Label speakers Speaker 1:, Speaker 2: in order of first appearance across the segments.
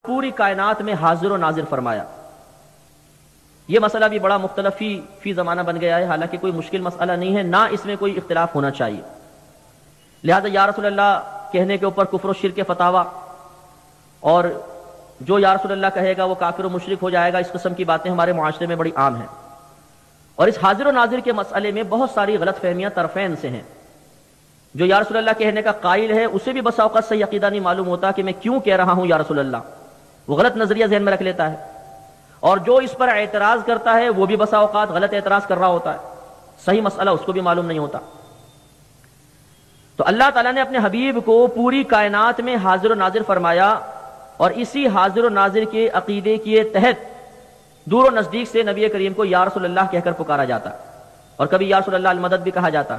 Speaker 1: پوری کائنات میں حاضر و ناظر فرمایا. یہ مسئلہ بھی بڑا مختلف فی زمانہ بن گیا ہے، حالانکہ کوئی مشکل مسئلہ نہیں ہے، نہ اس میں کوئی اختلاف ہونا چاہیے. لہذا یا رسول اللہ کہنے کے اوپر کفر و شرک کے فتاویٰ، اور جو یا رسول اللہ کہے گا وہ کافر و مشرک ہو جائے گا، اس قسم کی باتیں ہمارے معاشرے میں بڑی عام ہیں. اور اس حاضر و ناظر کے مسئلے میں بہت ساری غلط فہمیاں طرفین سے ہیں. جو یا رسول اللہ کہنے کا قائل ہے اسے بھی بسا اوقات صحیح عقیدہ نہیں معلوم ہوتا کہ میں کیوں کہہ رہا ہوں یا رسول اللہ، وہ غلط نظریہ ذہن میں رکھ لیتا ہے. اور جو اس پر اعتراض کرتا ہے وہ بھی بسا اوقات غلط اعتراض کر رہا ہوتا ہے، صحیح مسئلہ اس کو بھی معلوم نہیں ہوتا. تو اللہ تعالیٰ نے اپنے حبیب کو پوری کائنات میں حاضر و ناظر فرمایا، اور اسی حاضر و ناظر کے عقیدے کے تحت دور و نزدیک سے نبی کریم کو یا رسول اللہ کہہ کر پکارا جاتا، اور کبھی یا رسول اللہ المدد بھی کہا جاتا.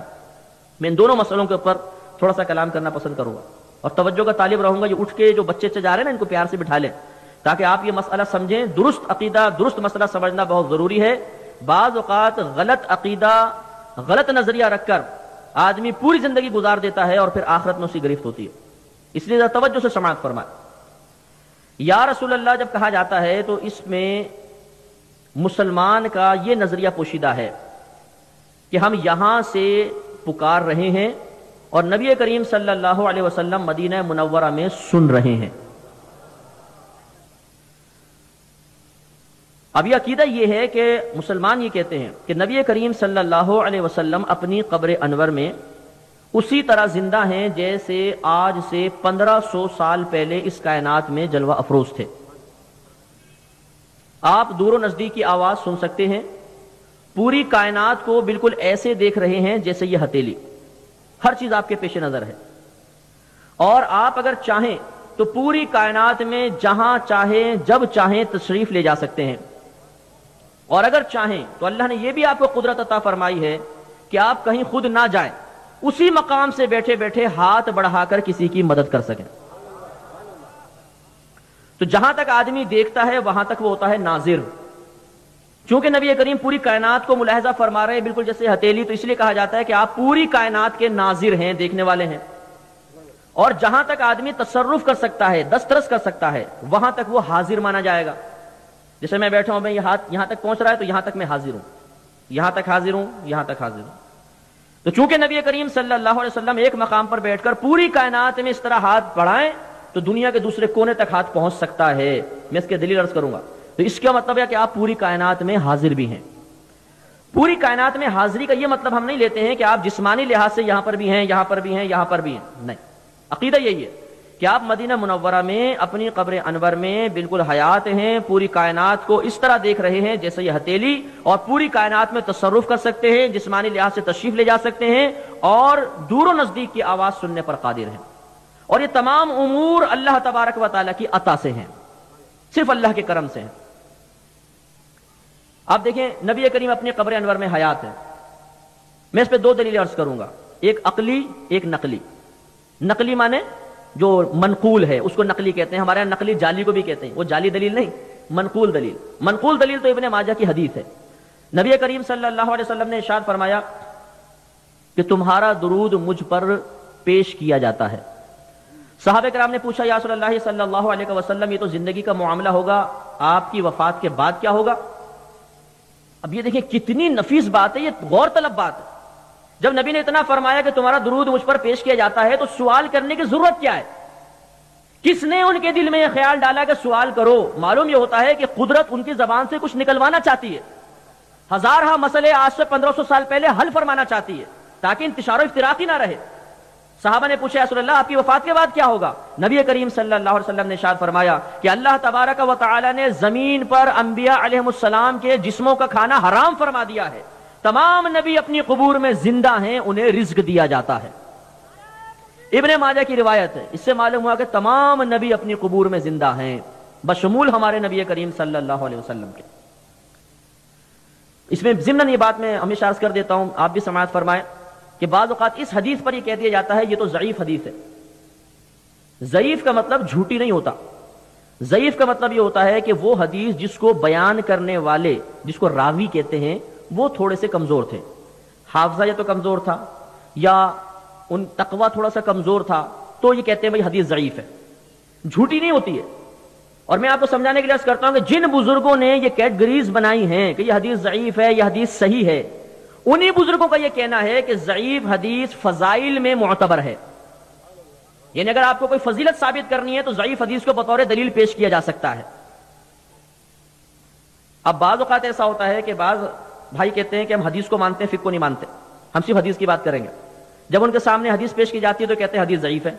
Speaker 1: میں ان دونوں مسئلوں کے اوپر تھوڑا سا کلام کرنا پسند کروں گا، اور توجہ کا طالب رہوں گا. یہ اٹھ کے جو بچے جا رہے ہیں نا، ان کو پیار سے بٹھا لیں تاکہ آپ یہ مسئلہ سمجھیں. درست عقیدہ، درست مسئلہ سمجھنا بہت ضروری ہے. بعض اوقات غلط عقیدہ، غلط نظریہ رکھ کر آدمی پوری زندگی گزار دیتا ہے اور پھر آخرت میں اسی گرفت ہوتی ہے. اس لیے توجہ سے سماعت فرمائے. یا رسول اللہ جب کہا جاتا ہے تو اس میں مسلمان کا یہ نظریہ پوشیدہ ہے کہ ہم یہاں سے پکار رہے ہیں اور نبی کریم صلی اللہ علیہ وسلم مدینہ منورہ میں سن رہے ہیں. اب یہ عقیدہ یہ ہے کہ مسلمان یہ کہتے ہیں کہ نبی کریم صلی اللہ علیہ وسلم اپنی قبر انور میں اسی طرح زندہ ہیں جیسے آج سے 1500 سال پہلے اس کائنات میں جلوہ افروز تھے. آپ دور و نزدیک کی آواز سن سکتے ہیں، پوری کائنات کو بالکل ایسے دیکھ رہے ہیں جیسے یہ ہتھیلی، ہر چیز آپ کے پیش نظر ہے. اور آپ اگر چاہیں تو پوری کائنات میں جہاں چاہیں جب چاہیں تشریف لے جا سکتے ہیں، اور اگر چاہیں تو اللہ نے یہ بھی آپ کو قدرت عطا فرمائی ہے کہ آپ کہیں خود نہ جائیں، اسی مقام سے بیٹھے بیٹھے ہاتھ بڑھا کر کسی کی مدد کر سکیں. تو جہاں تک آدمی دیکھتا ہے وہاں تک وہ ہوتا ہے ناظر. چونکہ نبی کریم پوری کائنات کو ملاحظہ فرما رہے ہیں بالکل جیسے ہتھیلی، تو اس لیے کہا جاتا ہے کہ آپ پوری کائنات کے ناظر ہیں، دیکھنے والے ہیں. اور جہاں تک آدمی تصرف کر سکتا ہے، دسترس کر سکتا ہے، وہاں تک وہ حاضر مانا جائے گا. جیسے میں بیٹھا ہوں، میں یہ ہاتھ یہاں تک پہنچ رہا ہے تو یہاں تک میں حاضر ہوں، یہاں تک حاضر ہوں، یہاں تک حاضر ہوں. تو چونکہ نبی کریم صلی اللہ علیہ وسلم ایک مقام پر بیٹھ کر پوری کائنات میں اس طرح ہاتھ بڑھائیں تو دنیا کے دوسرے کونے تک ہاتھ پہنچ سکتا ہے. میں اس کے دلیل عرض کروں گا. تو اس کا مطلب ہے کہ آپ پوری کائنات میں حاضر بھی ہیں. پوری کائنات میں حاضری کا یہ مطلب ہم نہیں لیتے ہیں کہ آپ جسمانی لحاظ سے یہاں پر بھی ہیں، یہاں پر بھی ہیں، یہاں پر بھی ہیں. نہیں، عقیدہ یہی ہے کہ آپ مدینہ منورہ میں اپنی قبر انور میں بالکل حیات ہیں، پوری کائنات کو اس طرح دیکھ رہے ہیں جیسے یہ ہتھیلی، اور پوری کائنات میں تصرف کر سکتے ہیں، جسمانی لحاظ سے تشریف لے جا سکتے ہیں، اور دور و نزدیک کی آواز سننے پر قادر ہیں. اور یہ تمام امور اللہ تبارک و تعالیٰ کی عطا سے ہیں، صرف اللہ کے کرم سے ہیں. آپ دیکھیں نبی کریم اپنی قبر انور میں حیات ہے. میں اس پہ دو دلیل عرض کروں گا، ایک عقلی ایک نقلی. نقلی مانے جو منقول ہے اس کو نقلی کہتے ہیں، ہمارے یہاں نقلی جعلی کو بھی کہتے ہیں، وہ جعلی دلیل نہیں، منقول دلیل. منقول دلیل تو ابن ماجہ کی حدیث ہے. نبی کریم صلی اللہ علیہ وسلم نے ارشاد فرمایا کہ تمہارا درود مجھ پر پیش کیا جاتا ہے. صحابہ کرام نے پوچھا یا رسول اللہ صلی اللہ علیہ وسلم یہ تو زندگی کا معاملہ ہوگا، آپ کی وفات کے بعد کیا ہوگا؟ اب یہ دیکھیں کتنی نفیس بات ہے، یہ غور طلب بات ہے. جب نبی نے اتنا فرمایا کہ تمہارا درود مجھ پر پیش کیا جاتا ہے تو سوال کرنے کی ضرورت کیا ہے؟ کس نے ان کے دل میں یہ خیال ڈالا کہ سوال کرو؟ معلوم یہ ہوتا ہے کہ قدرت ان کی زبان سے کچھ نکلوانا چاہتی ہے، ہزارہ مسئلے آج سے 1500 سال پہلے حل فرمانا چاہتی ہے تاکہ انتشار و افتراق ہی نہ رہے. صحابہ نے پوچھا یا رسول اللہ آپ کی وفات کے بعد کیا ہوگا؟ نبی کریم صلی اللہ علیہ وسلم نے ارشاد فرمایا کہ اللہ تبارک و تعالی نے زمین پر انبیاء علیہ السلام کے جسموں کا کھانا حرام فرما دیا ہے. تمام نبی اپنی قبور میں زندہ ہیں، انہیں رزق دیا جاتا ہے. ابن ماجہ کی روایت ہے، اس سے معلوم ہوا کہ تمام نبی اپنی قبور میں زندہ ہیں بشمول ہمارے نبی کریم صلی اللہ علیہ وسلم کے. اس میں ضمن یہ بات میں ہمیشہ عرض کر دیتا ہوں، آپ بھی سماعت فرمائیں کہ بعض اوقات اس حدیث پر یہ کہہ دیا جاتا ہے یہ تو ضعیف حدیث ہے. ضعیف کا مطلب جھوٹی نہیں ہوتا. ضعیف کا مطلب یہ ہوتا ہے کہ وہ حدیث جس کو بیان کرنے والے، جس کو راوی کہتے ہیں، وہ تھوڑے سے کمزور تھے. حافظہ یا تو کمزور تھا یا ان تقوی تھوڑا سا کمزور تھا، تو یہ کہتے ہیں بھائی حدیث ضعیف ہے. جھوٹی نہیں ہوتی ہے. اور میں آپ کو سمجھانے کے لیے عرض کرتا ہوں کہ جن بزرگوں نے یہ کیٹگریز بنائی ہیں کہ یہ حدیث ضعیف ہے، یہ حدیث صحیح ہے، انہی بزرگوں کا یہ کہنا ہے کہ ضعیف حدیث فضائل میں معتبر ہے. یعنی اگر آپ کو کوئی فضیلت ثابت کرنی ہے تو ضعیف حدیث کو بطور دلیل پیش کیا جا سکتا ہے. اب بعض اوقات ایسا ہوتا ہے کہ بعض بھائی کہتے ہیں کہ ہم حدیث کو مانتے ہیں، فقہ کو نہیں مانتے، ہم صرف حدیث کی بات کریں گے. جب ان کے سامنے حدیث پیش کی جاتی ہے تو کہتے ہیں حدیث ضعیف ہے.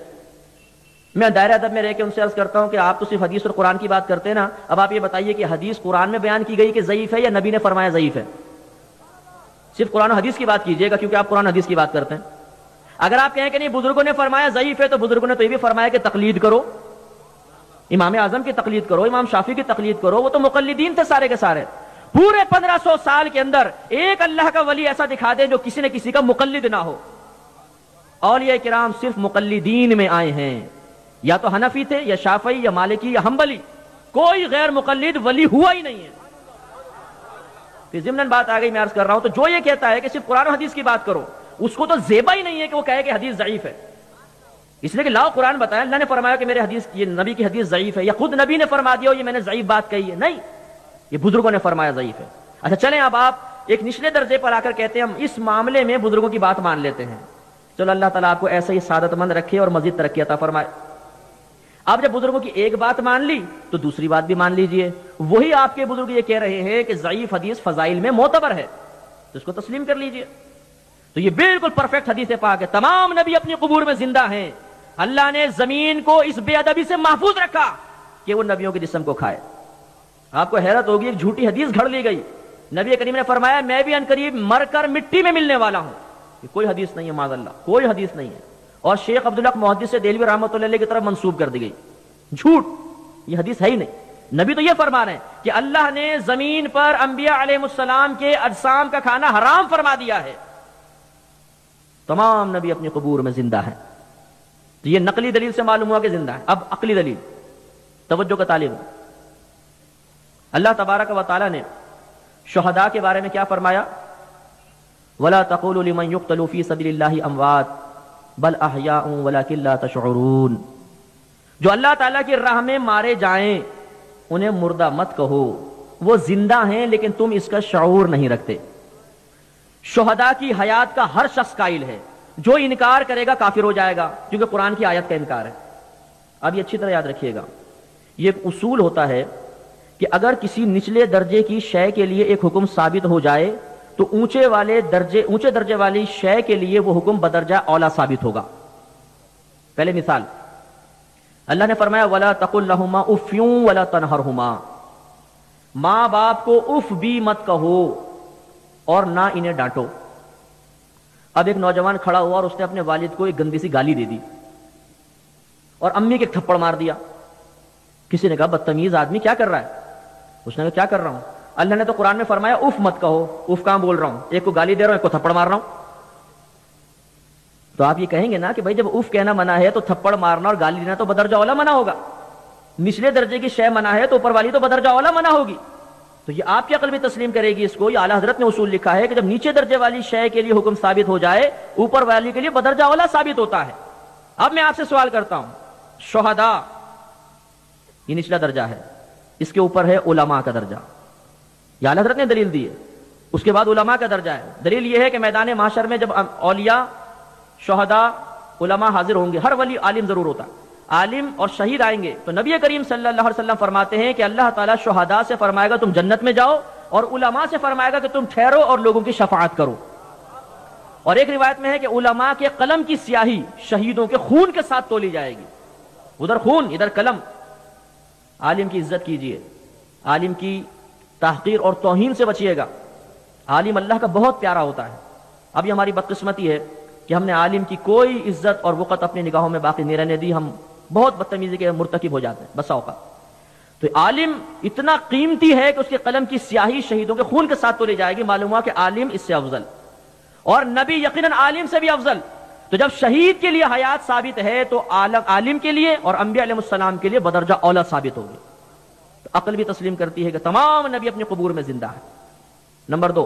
Speaker 1: میں دائرہ ادب میں رہ کے ان سے عرض کرتا ہوں کہ آپ تو صرف حدیث اور قرآن کی بات کرتے ہیں نا، اب آپ یہ بتائیے کہ حدیث قرآن میں بیان کی گئی کہ ضعیف ہے یا نبی نے فرمایا ضعیف ہے؟ صرف قرآن و حدیث کی بات کیجئے گا کیونکہ آپ قرآن حدیث کی بات کرتے ہیں. اگر آپ کہیں کہ نہیں بزرگوں نے فرمایا ضعیف ہے تو بزرگوں نے تو یہ بھی فرمایا کہ تقلید کرو، امام اعظم کی تقلید کرو، امام شافعی کی تقلید کرو، وہ تو مقلدین تھے سارے کے سارے. پورے 1500 سال کے اندر ایک اللہ کا ولی ایسا دکھا دے جو کسی نے کسی کا مقلد نہ ہو. اولیاء کرام صرف مقلدین میں آئے ہیں، یا تو حنفی تھے یا شافعی یا مالکی یا حنبلی، کوئی غیر مقلد ولی ہوا ہی نہیں ہے. پھر ضمناً بات آ گئی، میں عرض کر رہا ہوں، تو جو یہ کہتا ہے کہ صرف قرآن و حدیث کی بات کرو، اس کو تو زیبا ہی نہیں ہے کہ وہ کہے کہ حدیث ضعیف ہے. اس لیے کہ لاؤ قرآن بتایا، اللہ نے فرمایا کہ میرے حدیث یہ نبی کی حدیث ضعیف ہے، یا خود نبی نے فرما دیا یہ میں نے ضعیف بات کہی ہے. نہیں، یہ بزرگوں نے فرمایا ضعیف ہے. اچھا چلیں اب آپ ایک نچلے درجے پر آ کر کہتے ہیں ہم اس معاملے میں بزرگوں کی بات مان لیتے ہیں. چلو اللہ تعالیٰ آپ کو ایسا ہی سعادت مند رکھے اور مزید ترقی عطا فرمائے. آپ جب بزرگوں کی ایک بات مان لی تو دوسری بات بھی مان لیجئے. وہی آپ کے بزرگ یہ کہہ رہے ہیں کہ ضعیف حدیث فضائل میں معتبر ہے تو اس کو تسلیم کر لیجئے. تو یہ بالکل پرفیکٹ حدیث پاک ہے. تمام نبی اپنی قبور میں زندہ ہیں. اللہ نے زمین کو اس بے ادبی سے محفوظ رکھا کہ وہ نبیوں کے جسم کو کھائے. آپ کو حیرت ہوگی، ایک جھوٹی حدیث گھڑ لی گئی. نبی کریم نے فرمایا میں بھی عنقریب مر کر مٹی میں ملنے والا ہوں. یہ کوئی حدیث نہیں ہے، معاذ اللہ کوئی حدیث نہیں ہے. اور شیخ عبدالحق محدث دہلوی رحمۃ اللہ علیہ کی طرف منسوب کر دی گئی. جھوٹ، یہ حدیث ہے ہی نہیں. نبی تو یہ فرما رہے ہیں کہ اللہ نے زمین پر انبیاء علیہ السلام کے اجسام کا کھانا حرام فرما دیا ہے. تمام نبی اپنی قبور میں زندہ ہیں. تو یہ نقلی دلیل سے معلوم ہوا کہ زندہ ہے. اب عقلی دلیل، توجہ کا طالب. اللہ تبارک و تعالی نے شہداء کے بارے میں کیا فرمایا؟ وَلَا تَقُولُوا لِمَنْ يُقْتَلُ فِي سَبِيلِ اللَّهِ أَمْوَاتٌ بَلْ أَحْيَاءٌ وَلَكِنْ لَا تَشْعُرُونَ. جو اللہ تعالیٰ کی راہ میں مارے جائیں انہیں مردہ مت کہو، وہ زندہ ہیں لیکن تم اس کا شعور نہیں رکھتے. شہداء کی حیات کا ہر شخص قائل ہے. جو انکار کرے گا کافر ہو جائے گا کیونکہ قرآن کی آیت کا انکار ہے. اب یہ اچھی طرح یاد رکھیے گا، یہ ایک اصول ہوتا ہے کہ اگر کسی نچلے درجے کی شے کے لیے ایک حکم ثابت ہو جائے تو اونچے درجے والی شے کے لیے وہ حکم بدرجہ اولا ثابت ہوگا. پہلے مثال، اللہ نے فرمایا وَلَا تَقُلْ لَهُمَا اُفٍّ وَلَا تَنْهَرْهُمَا. ماں باپ کو اف بھی مت کہو اور نہ انہیں ڈانٹو. اب ایک نوجوان کھڑا ہوا اور اس نے اپنے والد کو ایک گندی سی گالی دے دی اور امی کے تھپڑ مار دیا. کسی نے کہا بدتمیز آدمی کیا کر رہا ہے؟ اس نے کہا کیا کر رہا ہوں؟ اللہ نے تو قرآن میں فرمایا اف مت کہو. اف کہاں بول رہا ہوں؟ ایک کو گالی دے رہا ہوں، ایک کو تھپڑ مار رہا ہوں. تو آپ یہ کہیں گے نا کہ بھائی جب اف کہنا منع ہے تو تھپڑ مارنا اور گالی دینا تو بدرجہ اولا منع ہوگا. نچلے درجے کی شے منع ہے تو اوپر والی تو بدرجہ اولا منع ہوگی. تو یہ آپ کی عقل بھی تسلیم کرے گی اس کو. یہ اعلیٰ حضرت نے اصول لکھا ہے کہ جب نیچے درجے والی شے کے لیے حکم ثابت ہو جائے اوپر والی کے لیے بدرجہ اولا ثابت ہوتا ہے. اب میں آپ سے سوال کرتا ہوں، شہداء یہ نچلا درجہ ہے، اس کے اوپر ہے علماء کا درجہ. یہ اعلیٰ حضرت نے دلیل دی ہے. اس کے بعد علماء کا درجہ ہے. دلیل یہ ہے کہ میدان محشر میں جب اولیاء، شہداء، علماء حاضر ہوں گے، ہر ولی عالم ضرور ہوتا ہے، عالم اور شہید آئیں گے، تو نبی کریم صلی اللہ علیہ وسلم فرماتے ہیں کہ اللہ تعالیٰ شہداء سے فرمائے گا تم جنت میں جاؤ، اور علماء سے فرمائے گا کہ تم ٹھہرو اور لوگوں کی شفاعت کرو. اور ایک روایت میں ہے کہ علماء کے قلم کی سیاہی شہیدوں کے خون کے ساتھ تولی جائے گی. ادھر خون ادھر قلم. عالم کی عزت کیجئے، عالم کی تحقیر اور توہین سے بچیے گا. عالم اللہ کا بہت پیارا ہوتا ہے. اب یہ ہماری بدقسمتی ہے کہ ہم نے عالم کی کوئی عزت اور وقت اپنی نگاہوں میں باقی نہیں رہنے دی. ہم بہت بدتمیزی کے مرتکب ہو جاتے ہیں بسا اوقات. تو عالم اتنا قیمتی ہے کہ اس کے قلم کی سیاہی شہیدوں کے خون کے ساتھ تولی جائے گی. معلوم ہوا کہ عالم اس سے افضل اور نبی یقیناً عالم سے بھی افضل. تو جب شہید کے لیے حیات ثابت ہے تو عالم کے لیے اور انبیاء علیہ السلام کے لیے بدرجہ اولا ثابت ہوگی. تو عقل بھی تسلیم کرتی ہے کہ تمام نبی اپنی قبور میں زندہ ہے. نمبر 2،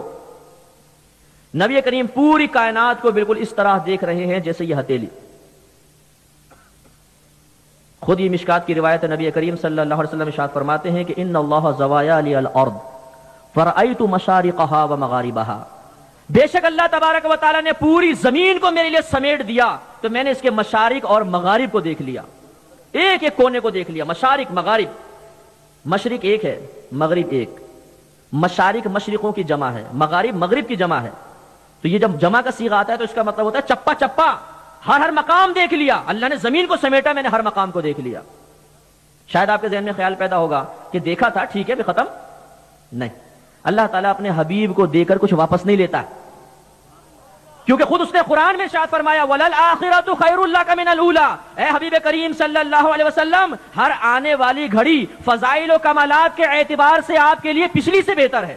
Speaker 1: نبی کریم پوری کائنات کو بالکل اس طرح دیکھ رہے ہیں جیسے یہ ہتھیلی. خود یہ مشکات کی روایت ہے، نبی کریم صلی اللہ علیہ وسلم ارشاد فرماتے ہیں کہ ان اللہ زوایا لی الارض فرأیت مشارقها ومغاربها، بے شک اللہ تبارک و تعالی نے پوری زمین کو میرے لیے سمیٹ دیا تو میں نے اس کے مشارق اور مغارب کو دیکھ لیا، ایک ایک کونے کو دیکھ لیا۔ مشارق مغارب، مشرق ایک ہے، مغرب ایک، مشارق مشرقوں کی جمع ہے، مغارب مغرب کی جمع ہے، تو یہ جب جمع کا صیغہ آتا ہے تو اس کا مطلب ہوتا ہے چپا چپا، ہر مقام دیکھ لیا، اللہ نے زمین کو سمیٹا، میں نے ہر مقام کو دیکھ لیا۔ شاید آپ کے ذہن میں خیال پیدا ہوگا کہ دیکھا تھا ٹھیک ہے بھی ختم نہیں، اللہ تعالیٰ اپنے حبیب کو دے کر کچھ واپس نہیں لیتا ہے، کیونکہ خود اس نے قرآن میں ارشاد فرمایا وَلَلْآخِرَةُ خَيْرٌ لَكَ مِنَ الْأُولَىٰ، اے حبیب کریم صلی اللہ علیہ وسلم، ہر آنے والی گھڑی فضائل و کمالات کے اعتبار سے آپ کے لیے پچھلی سے بہتر ہے۔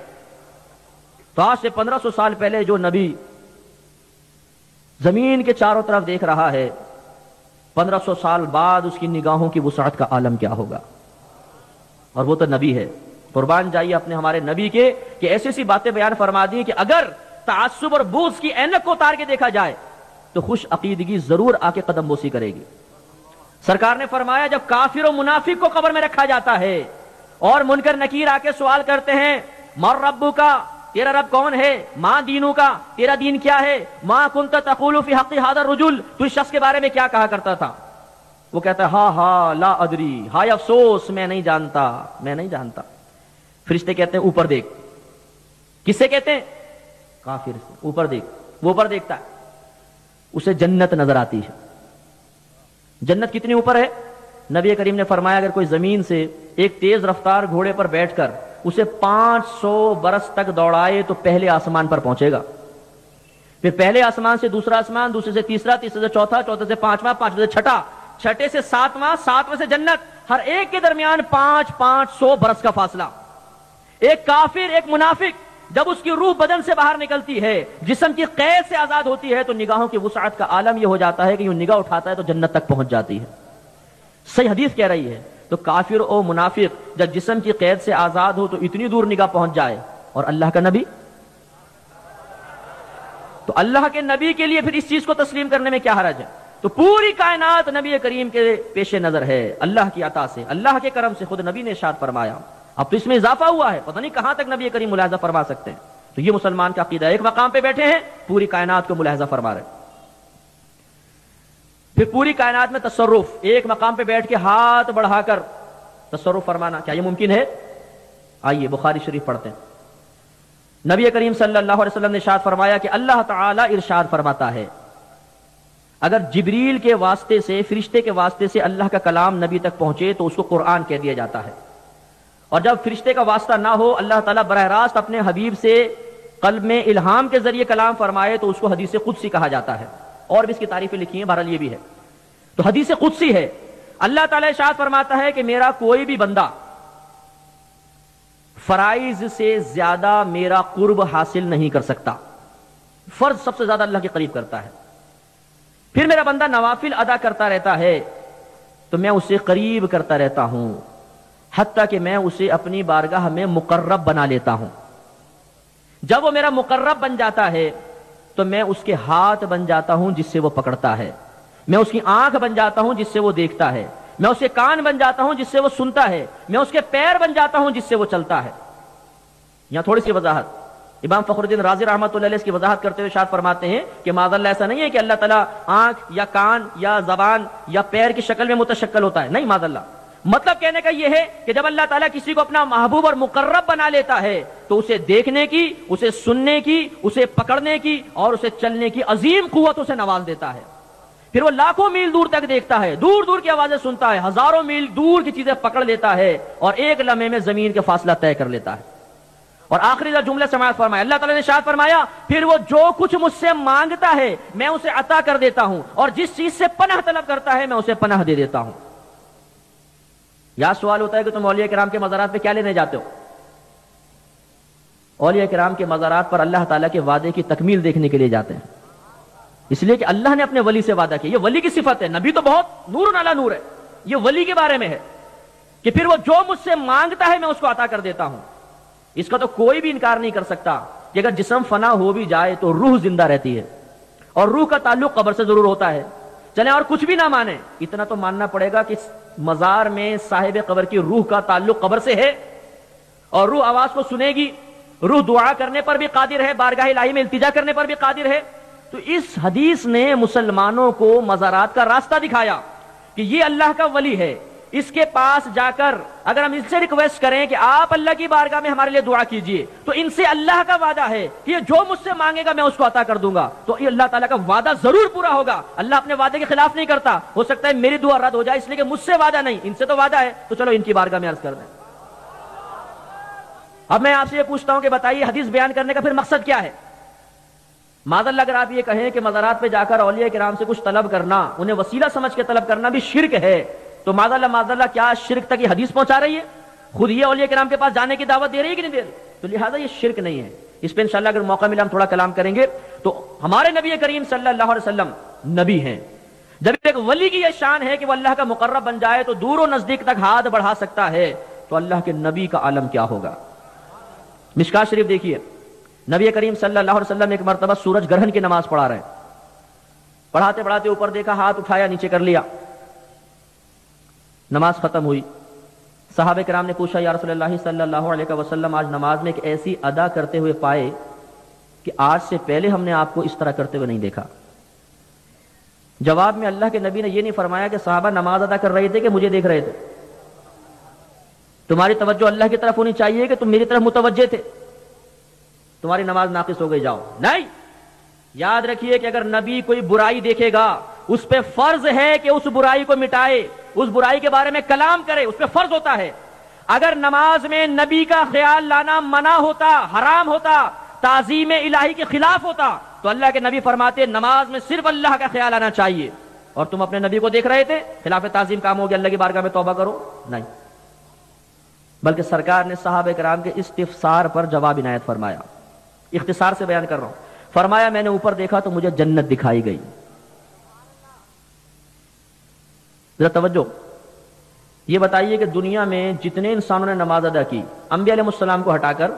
Speaker 1: تو آج سے 1500 سال پہلے جو نبی زمین کے چاروں طرف دیکھ رہا ہے، 1500 سال بعد اس کی نگاہوں کی وسعت کا عالم کیا ہوگا، اور وہ تو نبی ہے۔ قربان جائیے اپنے ہمارے نبی کے کہ ایسی ایسی باتیں بیان فرما دی کہ اگر تعصب اور بغض کی اینک کو اتار کے دیکھا جائے تو خوش عقیدگی ضرور آ کے قدم بوسی کرے گی۔ سرکار نے فرمایا جب کافر و منافق کو قبر میں رکھا جاتا ہے اور منکر نکیر آ کے سوال کرتے ہیں مر ربو کا، تیرا رب کون ہے، ماں دینوں کا، تیرا دین کیا ہے، ماں کنت تقول فی حق ھذا الرجل، تو اس شخص کے بارے میں کیا کہا کرتا تھا، وہ کہتا ہے ہاں ہاں لا ادری، ہائے افسوس میں نہیں جانتا، میں نہیں جانتا۔ فرشتے کہتے ہیں اوپر دیکھ، کس سے کہتے ہیں، کافر سے، اوپر دیکھ، وہ اوپر دیکھتا ہے، اسے جنت نظر آتی ہے۔ جنت کتنی اوپر ہے؟ نبی کریم نے فرمایا اگر کوئی زمین سے ایک تیز رفتار گھوڑے پر بیٹھ کر اسے 500 برس تک دوڑائے تو پہلے آسمان پر پہنچے گا، پھر پہلے آسمان سے دوسرا آسمان، دوسرے سے تیسرا، تیسرے سے چوتھا، چوتھے سے پانچواں، پانچویں سے چھٹا، چھٹے سے ساتواں، ساتویں سے جنت، ہر ایک کے درمیان 500 برس کا فاصلہ۔ ایک کافر، ایک منافق جب اس کی روح بدن سے باہر نکلتی ہے، جسم کی قید سے آزاد ہوتی ہے، تو نگاہوں کی وسعت کا عالم یہ ہو جاتا ہے کہ یوں نگاہ اٹھاتا ہے تو جنت تک پہنچ جاتی ہے۔ صحیح حدیث کہہ رہی ہے۔ تو کافر و منافق جب جسم کی قید سے آزاد ہو تو اتنی دور نگاہ پہنچ جائے، اور اللہ کا نبی، تو اللہ کے نبی کے لیے پھر اس چیز کو تسلیم کرنے میں کیا حرج ہے؟ تو پوری کائنات نبی کریم کے پیش نظر ہے، اللہ کی عطا سے، اللہ کے کرم سے۔ خود نبی نے ارشاد فرمایا، اب تو اس میں اضافہ ہوا ہے، پتہ نہیں کہاں تک نبی کریم ملاحظہ فرما سکتے ہیں۔ تو یہ مسلمان کا عقیدہ، ایک مقام پہ بیٹھے ہیں پوری کائنات کو ملاحظہ فرما رہے ہیں۔ پھر پوری کائنات میں تصرف، ایک مقام پہ بیٹھ کے ہاتھ بڑھا کر تصرف فرمانا، کیا یہ ممکن ہے؟ آئیے بخاری شریف پڑھتے ہیں۔ نبی کریم صلی اللہ علیہ وسلم نے ارشاد فرمایا کہ اللہ تعالی ارشاد فرماتا ہے اگر جبریل کے واسطے سے، فرشتے کے واسطے سے اللہ کا کلام نبی تک پہنچے تو اس کو قرآن کہہ دیا جاتا ہے، اور جب فرشتے کا واسطہ نہ ہو، اللہ تعالیٰ براہ راست اپنے حبیب سے قلب میں الہام کے ذریعے کلام فرمائے تو اس کو حدیث قدسی کہا جاتا ہے، اور بھی اس کی تعریفیں لکھی ہیں، بہرحال یہ بھی ہے۔ تو حدیث قدسی ہے، اللہ تعالیٰ ارشاد فرماتا ہے کہ میرا کوئی بھی بندہ فرائض سے زیادہ میرا قرب حاصل نہیں کر سکتا، فرض سب سے زیادہ اللہ کے قریب کرتا ہے، پھر میرا بندہ نوافل ادا کرتا رہتا ہے تو میں اسے قریب کرتا رہتا ہوں، حتیٰ کہ میں اسے اپنی بارگاہ میں مقرب بنا لیتا ہوں۔ جب وہ میرا مقرب بن جاتا ہے تو میں اس کے ہاتھ بن جاتا ہوں جس سے وہ پکڑتا ہے، میں اس کی آنکھ بن جاتا ہوں جس سے وہ دیکھتا ہے، میں اس کے کان بن جاتا ہوں جس سے وہ سنتا ہے، میں اس کے پیر بن جاتا ہوں جس سے وہ چلتا ہے۔ یہاں تھوڑی سی وضاحت، امام فخر الدین رازی رحمۃ اللہ علیہ اس کی وضاحت کرتے ہوئے ارشاد فرماتے ہیں کہ معاذ اللہ ایسا نہیں ہے کہ اللہ تعالیٰ آنکھ یا کان یا زبان یا پیر کی شکل میں متشکل ہوتا ہے، نہیں، معاذ اللہ۔ مطلب کہنے کا یہ ہے کہ جب اللہ تعالیٰ کسی کو اپنا محبوب اور مقرب بنا لیتا ہے تو اسے دیکھنے کی، اسے سننے کی، اسے پکڑنے کی اور اسے چلنے کی عظیم قوتوں سے نواز دیتا ہے۔ پھر وہ لاکھوں میل دور تک دیکھتا ہے، دور دور کی آوازیں سنتا ہے، ہزاروں میل دور کی چیزیں پکڑ لیتا ہے، اور ایک لمحے میں زمین کے فاصلہ طے کر لیتا ہے۔ اور آخری جملہ سماعت فرمایا، اللہ تعالیٰ نے ارشاد فرمایا پھر وہ جو کچھ مجھ سے مانگتا ہے میں اسے عطا کر دیتا ہوں، اور جس چیز سے پناہ طلب کرتا ہے میں اسے پناہ دے دیتا ہوں۔ یا سوال ہوتا ہے کہ تم اولیاء کرام کے مزارات پہ کیا لینے جاتے ہو؟ اولیاء کرام کے مزارات پر اللہ تعالیٰ کے وعدے کی تکمیل دیکھنے کے لیے جاتے ہیں، اس لیے کہ اللہ نے اپنے ولی سے وعدہ کیا، یہ ولی کی صفت ہے، نبی تو بہت نور علی نور ہے، یہ ولی کے بارے میں ہے کہ پھر وہ جو مجھ سے مانگتا ہے میں اس کو عطا کر دیتا ہوں۔ اس کا تو کوئی بھی انکار نہیں کر سکتا کہ اگر جسم فنا ہو بھی جائے تو روح زندہ رہتی ہے، اور روح کا تعلق قبر سے ضرور ہوتا ہے۔ چلیں اور کچھ بھی نہ مانے، اتنا تو ماننا پڑے گا کہ مزار میں صاحب قبر کی روح کا تعلق قبر سے ہے اور روح آواز کو سنے گی، روح دعا کرنے پر بھی قادر ہے، بارگاہ الہی میں التجا کرنے پر بھی قادر ہے. تو اس حدیث نے مسلمانوں کو مزارات کا راستہ دکھایا کہ یہ اللہ کا ولی ہے، اس کے پاس جا کر اگر ہم ان سے ریکویسٹ کریں کہ آپ اللہ کی بارگاہ میں ہمارے لیے دعا کیجئے تو ان سے اللہ کا وعدہ ہے کہ یہ جو مجھ سے مانگے گا میں اس کو عطا کر دوں گا. تو یہ اللہ تعالیٰ کا وعدہ ضرور پورا ہوگا. اللہ اپنے وعدے کے خلاف نہیں کرتا. ہو سکتا ہے میری دعا رد ہو جائے اس لیے کہ مجھ سے وعدہ نہیں، ان سے تو وعدہ ہے، تو چلو ان کی بارگاہ میں عرض کر دیں. اب میں آپ سے یہ پوچھتا ہوں کہ بتائیے حدیث بیان کرنے کا پھر مقصد کیا ہے؟ معاذ اللہ اگر آپ یہ کہیں کہ مزارات پہ جا کر اولیاء کرام سے کچھ طلب کرنا، انہیں وسیلہ سمجھ کے طلب کرنا بھی شرک ہے، تو معاذ اللہ کیا شرک تک یہ حدیث پہنچا رہی ہے؟ خود یہ اولیاء کرام کے پاس جانے کی دعوت دے رہی ہے کہ نہیں دے رہی؟ تو لہٰذا یہ شرک نہیں ہے. اس پہ انشاءاللہ اگر موقع ملا ہم تھوڑا کلام کریں گے. تو ہمارے نبی کریم صلی اللہ علیہ وسلم نبی ہیں. جب ایک ولی کی یہ شان ہے کہ وہ اللہ کا مقرب بن جائے تو دور و نزدیک تک ہاتھ بڑھا سکتا ہے، تو اللہ کے نبی کا عالم کیا ہوگا؟ مشکات شریف دیکھیے، نبی کریم صلی اللہ علیہ وسلم ایک مرتبہ سورج گرہن کی نماز پڑھا رہے ہیں. پڑھاتے پڑھاتے اوپر دیکھا، ہاتھ اٹھایا، نیچے کر لیا. نماز ختم ہوئی. صحابہ کرام نے پوچھا یا رسول اللہ صلی اللہ علیہ وسلم آج نماز میں ایک ایسی ادا کرتے ہوئے پائے کہ آج سے پہلے ہم نے آپ کو اس طرح کرتے ہوئے نہیں دیکھا. جواب میں اللہ کے نبی نے یہ نہیں فرمایا کہ صحابہ نماز ادا کر رہے تھے کہ مجھے دیکھ رہے تھے. تمہاری توجہ اللہ کی طرف ہونی چاہیے کہ تم میری طرف متوجہ تھے، تمہاری نماز ناقص ہو گئی، جاؤ. نہیں، یاد رکھیے کہ اگر نبی کوئی برائی دیکھے گا اس پہ فرض ہے کہ اس برائی کو مٹائے، اس برائی کے بارے میں کلام کرے، اس پہ فرض ہوتا ہے. اگر نماز میں نبی کا خیال لانا منع ہوتا، حرام ہوتا، تعظیم الہی کے خلاف ہوتا، تو اللہ کے نبی فرماتے نماز میں صرف اللہ کا خیال آنا چاہیے. اور تم اپنے نبی کو دیکھ رہے تھے، خلاف تعظیم کام ہو گیا، اللہ کی بارگاہ میں توبہ کرو. نہیں، بلکہ سرکار نے صحابہ کرام کے استفسار پر جواب عنایت فرمایا. اختصار سے بیان کر رہا ہوں. فرمایا میں نے اوپر دیکھا تو مجھے جنت دکھائی گئی. ذرا توجہ، یہ بتائیے کہ دنیا میں جتنے انسانوں نے نماز ادا کی، انبیاء علیہ السلام کو ہٹا کر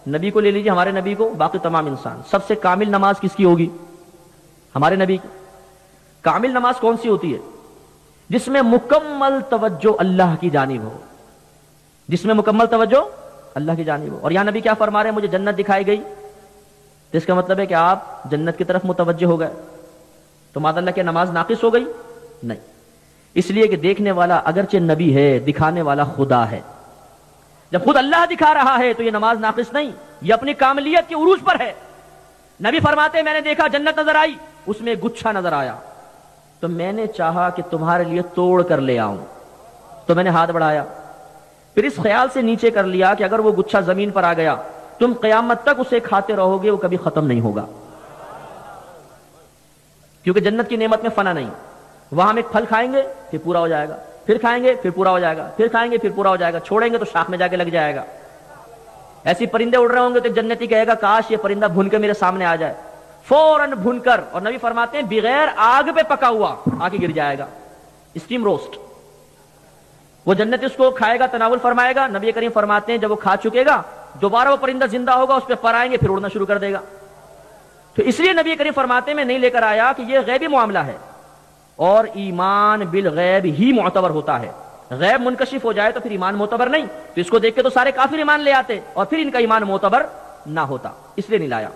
Speaker 1: نبی کو لے لیجیے، ہمارے نبی کو، باقی تمام انسان، سب سے کامل نماز کس کی ہوگی؟ ہمارے نبی کی. کامل نماز کون سی ہوتی ہے؟ جس میں مکمل توجہ اللہ کی جانب ہو، جس میں مکمل توجہ اللہ کی جانب ہو. اور یہاں نبی کیا فرما رہے ہیں؟ مجھے جنت دکھائی گئی. تو اس کا مطلب ہے کہ آپ جنت کی طرف متوجہ ہو گئے. تو معاذ اللہ کی نماز ناقص ہو گئی؟ نہیں، اس لیے کہ دیکھنے والا اگرچہ نبی ہے، دکھانے والا خدا ہے. جب خود اللہ دکھا رہا ہے تو یہ نماز ناقص نہیں، یہ اپنی کاملیت کے عروج پر ہے. نبی فرماتے ہیں میں نے دیکھا جنت نظر آئی، اس میں گچھا نظر آیا، تو میں نے چاہا کہ تمہارے لیے توڑ کر لے آؤں، تو میں نے ہاتھ بڑھایا. پھر اس خیال سے نیچے کر لیا کہ اگر وہ گچھا زمین پر آ گیا تم قیامت تک اسے کھاتے رہو گے، وہ کبھی ختم نہیں ہوگا. کیونکہ جنت کی نعمت میں فنا نہیں. وہاں ہم ایک پھل کھائیں گے پھر پورا ہو جائے گا، پھر کھائیں گے پھر پورا ہو جائے گا، پھر کھائیں گے پھر پورا ہو جائے گا، چھوڑیں گے تو شاخ میں جا کے لگ جائے گا. ایسی پرندے اڑ رہے ہوں گے تو ایک جنتی کہے گا کاش یہ پرندہ بھون کے میرے سامنے آ جائے، فوراً بھون کر، اور نبی فرماتے ہیں بغیر آگ پہ پکا ہوا آ کے گر جائے گا، اسٹیم روسٹ. وہ جنتی اس کو کھائے گا، تناول فرمائے گا. نبی کریم فرماتے ہیں جب وہ کھا چکے گا دوبارہ وہ پرندہ زندہ ہوگا، اس پہ پر آئیں گے پھر اڑنا شروع کر دے گا. تو اس لیے نبی کریم فرماتے ہیں میں نہیں لے کر آیا کہ یہ غیبی معاملہ ہے، اور ایمان بالغیب ہی معتبر ہوتا ہے. غیب منکشف ہو جائے تو پھر ایمان معتبر نہیں. تو اس کو دیکھ کے تو سارے کافر ایمان لے آتے اور پھر ان کا ایمان معتبر نہ ہوتا، اس لیے نہیں لایا.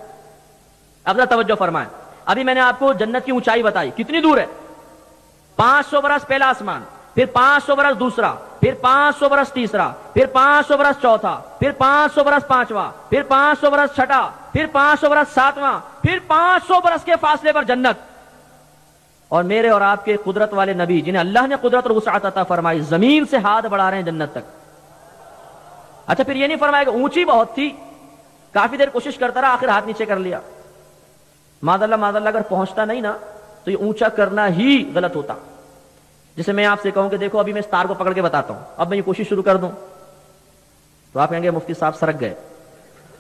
Speaker 1: اب ذرا توجہ فرمائیں. ابھی میں نے آپ کو جنت کی اونچائی بتائی، کتنی دور ہے؟ 500 برس پہلا آسمان، پھر 500 برس دوسرا، پھر 500 برس تیسرا، پھر 500 برس چوتھا، پھر 500 برس پانچواں، پھر 500 برس چھٹا، پھر 500 برس ساتواں، پھر 500 برس کے فاصلے پر جنت. اور میرے اور آپ کے قدرت والے نبی جنہیں اللہ نے قدرت اور وسعت عطا فرمائی زمین سے ہاتھ بڑھا رہے ہیں جنت تک. اچھا پھر یہ نہیں فرمایا کہ اونچی بہت تھی، کافی دیر کوشش کرتا رہا، آخر ہاتھ نیچے کر لیا. معاذ اللہ اگر پہنچتا نہیں نا تو یہ اونچا کرنا ہی غلط ہوتا. جسے میں آپ سے کہوں کہ دیکھو ابھی میں اس تار کو پکڑ کے بتاتا ہوں، اب میں یہ کوشش شروع کر دوں تو آپ کہیں گے مفتی صاحب سرک گئے،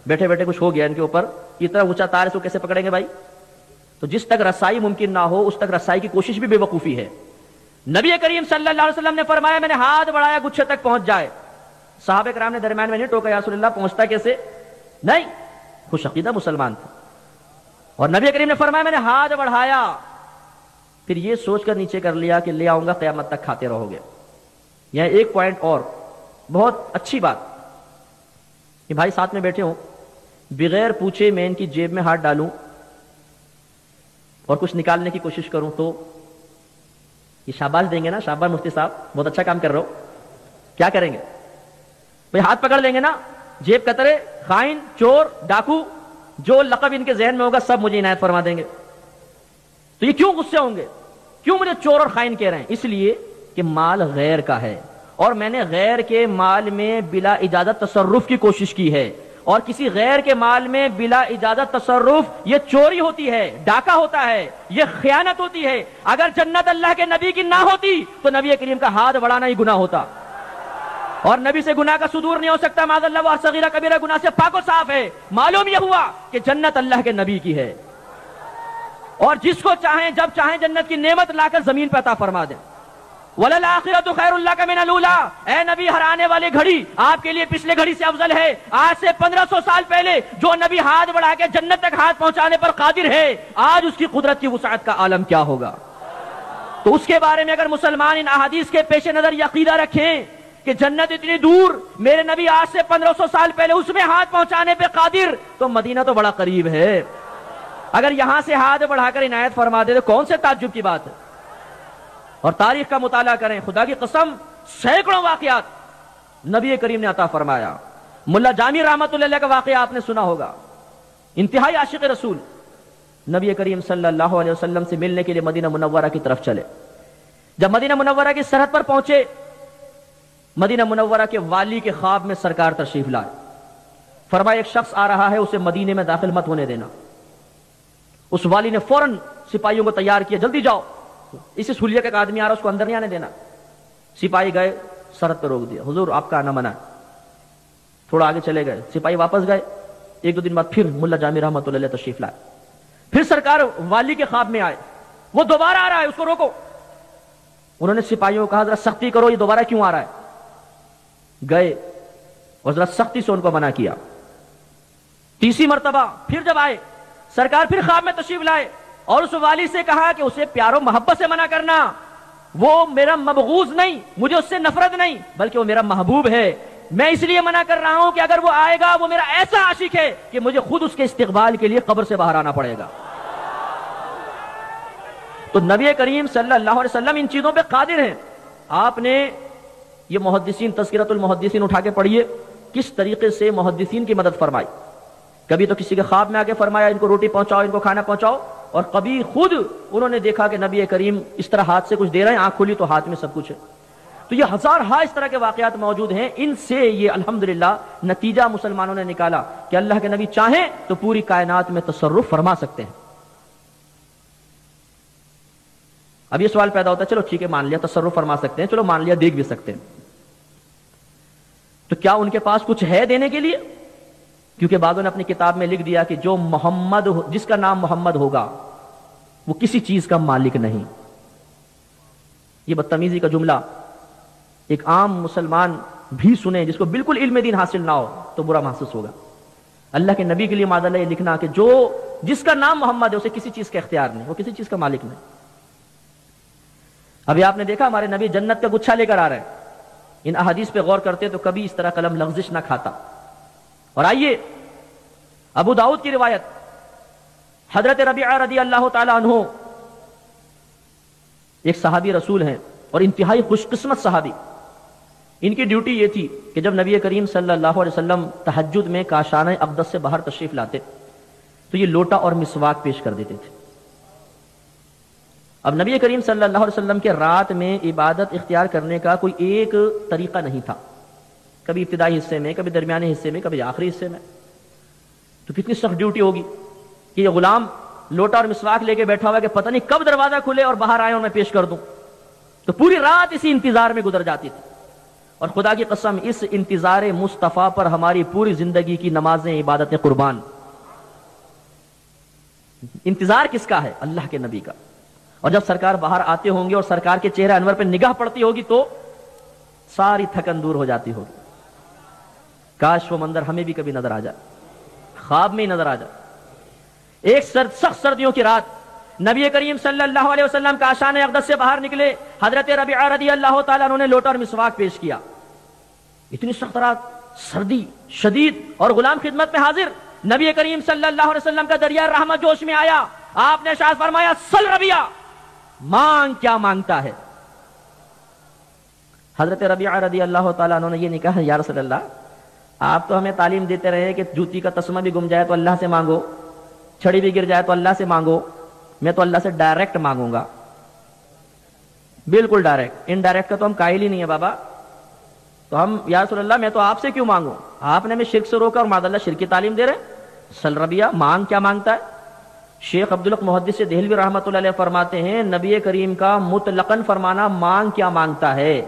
Speaker 1: بیٹھے بیٹھے کچھ ہو گیا ان کے اوپر، اتنا اونچا تار اس کو کیسے پکڑیں گے بھائی؟ تو جس تک رسائی ممکن نہ ہو اس تک رسائی کی کوشش بھی بے وقوفی ہے. نبی کریم صلی اللہ علیہ وسلم نے فرمایا میں نے ہاتھ بڑھایا گچھے تک پہنچ جائے. صحابہ کرام نے درمیان میں نہیں ٹوکا یا رسول اللہ پہنچتا کیسے؟ نہیں، خوش عقیدہ مسلمان تھے. اور نبی کریم نے فرمایا میں نے ہاتھ بڑھایا، پھر یہ سوچ کر نیچے کر لیا کہ لے آؤں گا قیامت تک کھاتے رہو گے. یہاں ایک پوائنٹ اور بہت اچھی بات کہ بھائی ساتھ میں بیٹھے ہوں، بغیر پوچھے میں ان کی جیب میں ہاتھ ڈالوں اور کچھ نکالنے کی کوشش کروں تو یہ شاباش دیں گے نا؟ شاباش مفتی صاحب، بہت اچھا کام کر رہے ہو. کیا کریں گے بھائی؟ ہاتھ پکڑ لیں گے نا؟ جیب کترے، خائن، چور، ڈاکو، جو لقب ان کے ذہن میں ہوگا سب مجھے عنایت فرما دیں گے. تو یہ کیوں غصے ہوں گے؟ کیوں مجھے چور اور خائن کہہ رہے ہیں؟ اس لیے کہ مال غیر کا ہے اور میں نے غیر کے مال میں بلا اجازت تصرف کی کوشش کی ہے، اور کسی غیر کے مال میں بلا اجازت تصرف یہ چوری ہوتی ہے، ڈاکہ ہوتا ہے، یہ خیانت ہوتی ہے. اگر جنت اللہ کے نبی کی نہ ہوتی تو نبی کریم کا ہاتھ بڑھانا ہی گناہ ہوتا، اور نبی سے گناہ کا صدور نہیں ہو سکتا. معاذ اللہ، وہ صغیرہ کبیرہ گناہ سے پاک و صاف ہے. معلوم یہ ہوا کہ جنت اللہ کے نبی کی ہے، اور جس کو چاہیں جب چاہیں جنت کی نعمت لا کر زمین پہ عطا فرما دیں. وَلَلْآخِرَةُ خَيْرٌ لَكَ مِنَ الْأُولَىٰ، اے نبی ہر آنے والی گھڑی آپ کے لیے پچھلے گھڑی سے افضل ہے. آج سے 1500 سال پہلے جو نبی ہاتھ بڑھا کے جنت تک ہاتھ پہنچانے پر قادر ہے، آج اس کی قدرت کی وسعت کا عالم کیا ہوگا؟ تو اس کے بارے میں اگر مسلمان ان احادیث کے پیش نظر یہ عقیدہ رکھیں کہ جنت اتنی دور، میرے نبی آج سے 1500 سال پہلے اس میں ہاتھ پہنچانے پہ قادر، تو مدینہ تو بڑا قریب ہے. اگر یہاں سے ہاتھ بڑھا کر عنایت فرما دے تو کون سے تعجب کی بات ہے؟ اور تاریخ کا مطالعہ کریں، خدا کی قسم سینکڑوں واقعات نبی کریم نے عطا فرمایا. ملا جامی رحمت اللہ علیہ کا واقعہ آپ نے سنا ہوگا، انتہائی عاشق رسول، نبی کریم صلی اللہ علیہ وسلم سے ملنے کے لیے مدینہ منورہ کی طرف چلے. جب مدینہ منورہ کی سرحد پر پہنچے، مدینہ منورہ کے والی کے خواب میں سرکار تشریف لائے. فرمایا ایک شخص آ رہا ہے، اسے مدینے میں داخل مت ہونے دینا. اس والی نے فوراً سپاہیوں کو تیار کیا، جلدی جاؤ، اس حلیہ کا ایک آدمی آ رہا ہے، اس کو اندر نہیں آنے دینا. سپاہی گئے، سرحد پہ روک دیا، حضور آپ کا آنا منع ہے. تھوڑا آگے چلے گئے، سپاہی واپس گئے. ایک دو دن بعد پھر ملا جامی رحمۃ اللہ علیہ تشریف لائے. پھر سرکار والی کے خواب میں آئے، وہ دوبارہ آ رہا ہے، اس کو روکو. انہوں نے سپاہیوں کو کہا ذرا سختی کرو، یہ دوبارہ کیوں آ رہا ہے؟ گئے اور ذرا سختی سے ان کو منع کیا. تیسری مرتبہ پھر جب آئے، سرکار پھر خواب میں تشریف لائے اور اس والی سے کہا کہ اسے پیار و محبت سے منع کرنا. وہ میرا مبغوض نہیں، مجھے اس سے نفرت نہیں، بلکہ وہ میرا محبوب ہے. میں اس لیے منع کر رہا ہوں کہ اگر وہ آئے گا وہ میرا ایسا عاشق ہے کہ مجھے خود اس کے استقبال کے لیے قبر سے باہر آنا پڑے گا. تو نبی کریم صلی اللہ علیہ وسلم ان چیزوں پہ قادر ہیں. آپ نے یہ محدثین، تذکرۃ المحدثین اٹھا کے پڑھیے کس طریقے سے محدثین کی مدد فرمائی. کبھی تو کسی کے خواب میں آ کے فرمایا ان کو روٹی پہنچاؤ، ان کو کھانا پہنچاؤ، اور کبھی خود انہوں نے دیکھا کہ نبی کریم اس طرح ہاتھ سے کچھ دے رہے ہیں، آنکھ کھلی تو ہاتھ میں سب کچھ ہے. تو یہ ہزارہا اس طرح کے واقعات موجود ہیں. ان سے یہ الحمدللہ نتیجہ مسلمانوں نے نکالا کہ اللہ کے نبی چاہیں تو پوری کائنات میں تصرف فرما سکتے ہیں. اب یہ سوال پیدا ہوتا ہے، چلو ٹھیک ہے مان لیا تصرف فرما سکتے ہیں، چلو مان لیا دیکھ بھی سکتے ہیں، تو کیا ان کے پاس کچھ ہے دینے کے لیے؟ کیونکہ بعضوں نے اپنی کتاب میں لکھ دیا کہ جو محمد جس کا نام محمد ہوگا وہ کسی چیز کا مالک نہیں. یہ بدتمیزی کا جملہ ایک عام مسلمان بھی سنے جس کو بالکل علم دین حاصل نہ ہو تو برا محسوس ہوگا. اللہ کے نبی کے لیے معاذ اللہ یہ لکھنا کہ جو جس کا نام محمد ہے اسے کسی چیز کا اختیار نہیں، وہ کسی چیز کا مالک نہیں. ابھی آپ نے دیکھا ہمارے نبی جنت کا گچھا لے کر آ رہے ہیں. ان احادیث پہ غور کرتے تو کبھی اس طرح قلم لغزش نہ کھاتا. اور آئیے ابو داؤد کی روایت، حضرت ربیعہ رضی اللہ تعالی عنہ ایک صحابی رسول ہیں اور انتہائی خوش قسمت صحابی. ان کی ڈیوٹی یہ تھی کہ جب نبی کریم صلی اللہ علیہ وسلم تہجد میں کاشانہ اقدس سے باہر تشریف لاتے تو یہ لوٹا اور مسواک پیش کر دیتے تھے. اب نبی کریم صلی اللہ علیہ وسلم کے رات میں عبادت اختیار کرنے کا کوئی ایک طریقہ نہیں تھا، کبھی ابتدائی حصے میں، کبھی درمیانی حصے میں، کبھی آخری حصے میں. تو کتنی سخت ڈیوٹی ہوگی کہ یہ غلام لوٹا اور مسواک لے کے بیٹھا ہوا کہ پتہ نہیں کب دروازہ کھلے اور باہر آئے اور میں پیش کر دوں. تو پوری رات اسی انتظار میں گزر جاتی تھی. اور خدا کی قسم اس انتظار مصطفیٰ پر ہماری پوری زندگی کی نمازیں، عبادتیں قربان. انتظار کس کا ہے؟ اللہ کے نبی کا. اور جب سرکار باہر آتے ہوں گے اور سرکار کے چہرے انور پہ نگاہ پڑتی ہوگی تو ساری تھکن دور ہو جاتی ہوگی. کاش وہ منظر ہمیں بھی کبھی نظر آ جائے، خواب میں ہی نظر آ جائے. ایک سخت سردیوں کی رات نبی کریم صلی اللہ علیہ وسلم کا آشان اقدس سے باہر نکلے، حضرت ربیعہ رضی اللہ تعالیٰ عنہ نے لوٹا اور مسواک پیش کیا. اتنی سخت رات، سردی شدید، اور غلام خدمت میں حاضر. نبی کریم صلی اللہ علیہ وسلم کا دریا رحمت جوش میں آیا. آپ نے ارشاد فرمایا سل ربیعہ، مانگ کیا مانگتا ہے. حضرت ربیعہ رضی اللہ تعالیٰ عنہ نے یہ نہیں کہا یا رسول اللہ آپ تو ہمیں تعلیم دیتے رہے کہ جوتی کا تسمہ بھی گم جائے تو اللہ سے مانگو، چھڑی بھی گر جائے تو اللہ سے مانگو، میں تو اللہ سے ڈائریکٹ مانگوں گا. بالکل ڈائریکٹ، انڈائریکٹ کا تو ہم قائل ہی نہیں ہے بابا. تو ہم یا رسول اللہ میں تو آپ سے کیوں مانگوں، آپ نے ہمیں شرک سے روکا اور معاذ اللہ شرک کی تعلیم دے رہے. سل ربیعہ، مانگ کیا مانگتا ہے. شیخ عبدالحق محدث دہلوی رحمۃ اللہ علیہ فرماتے ہیں نبی کریم کا مطلقاً فرمانا مانگ کیا مانگتا ہے.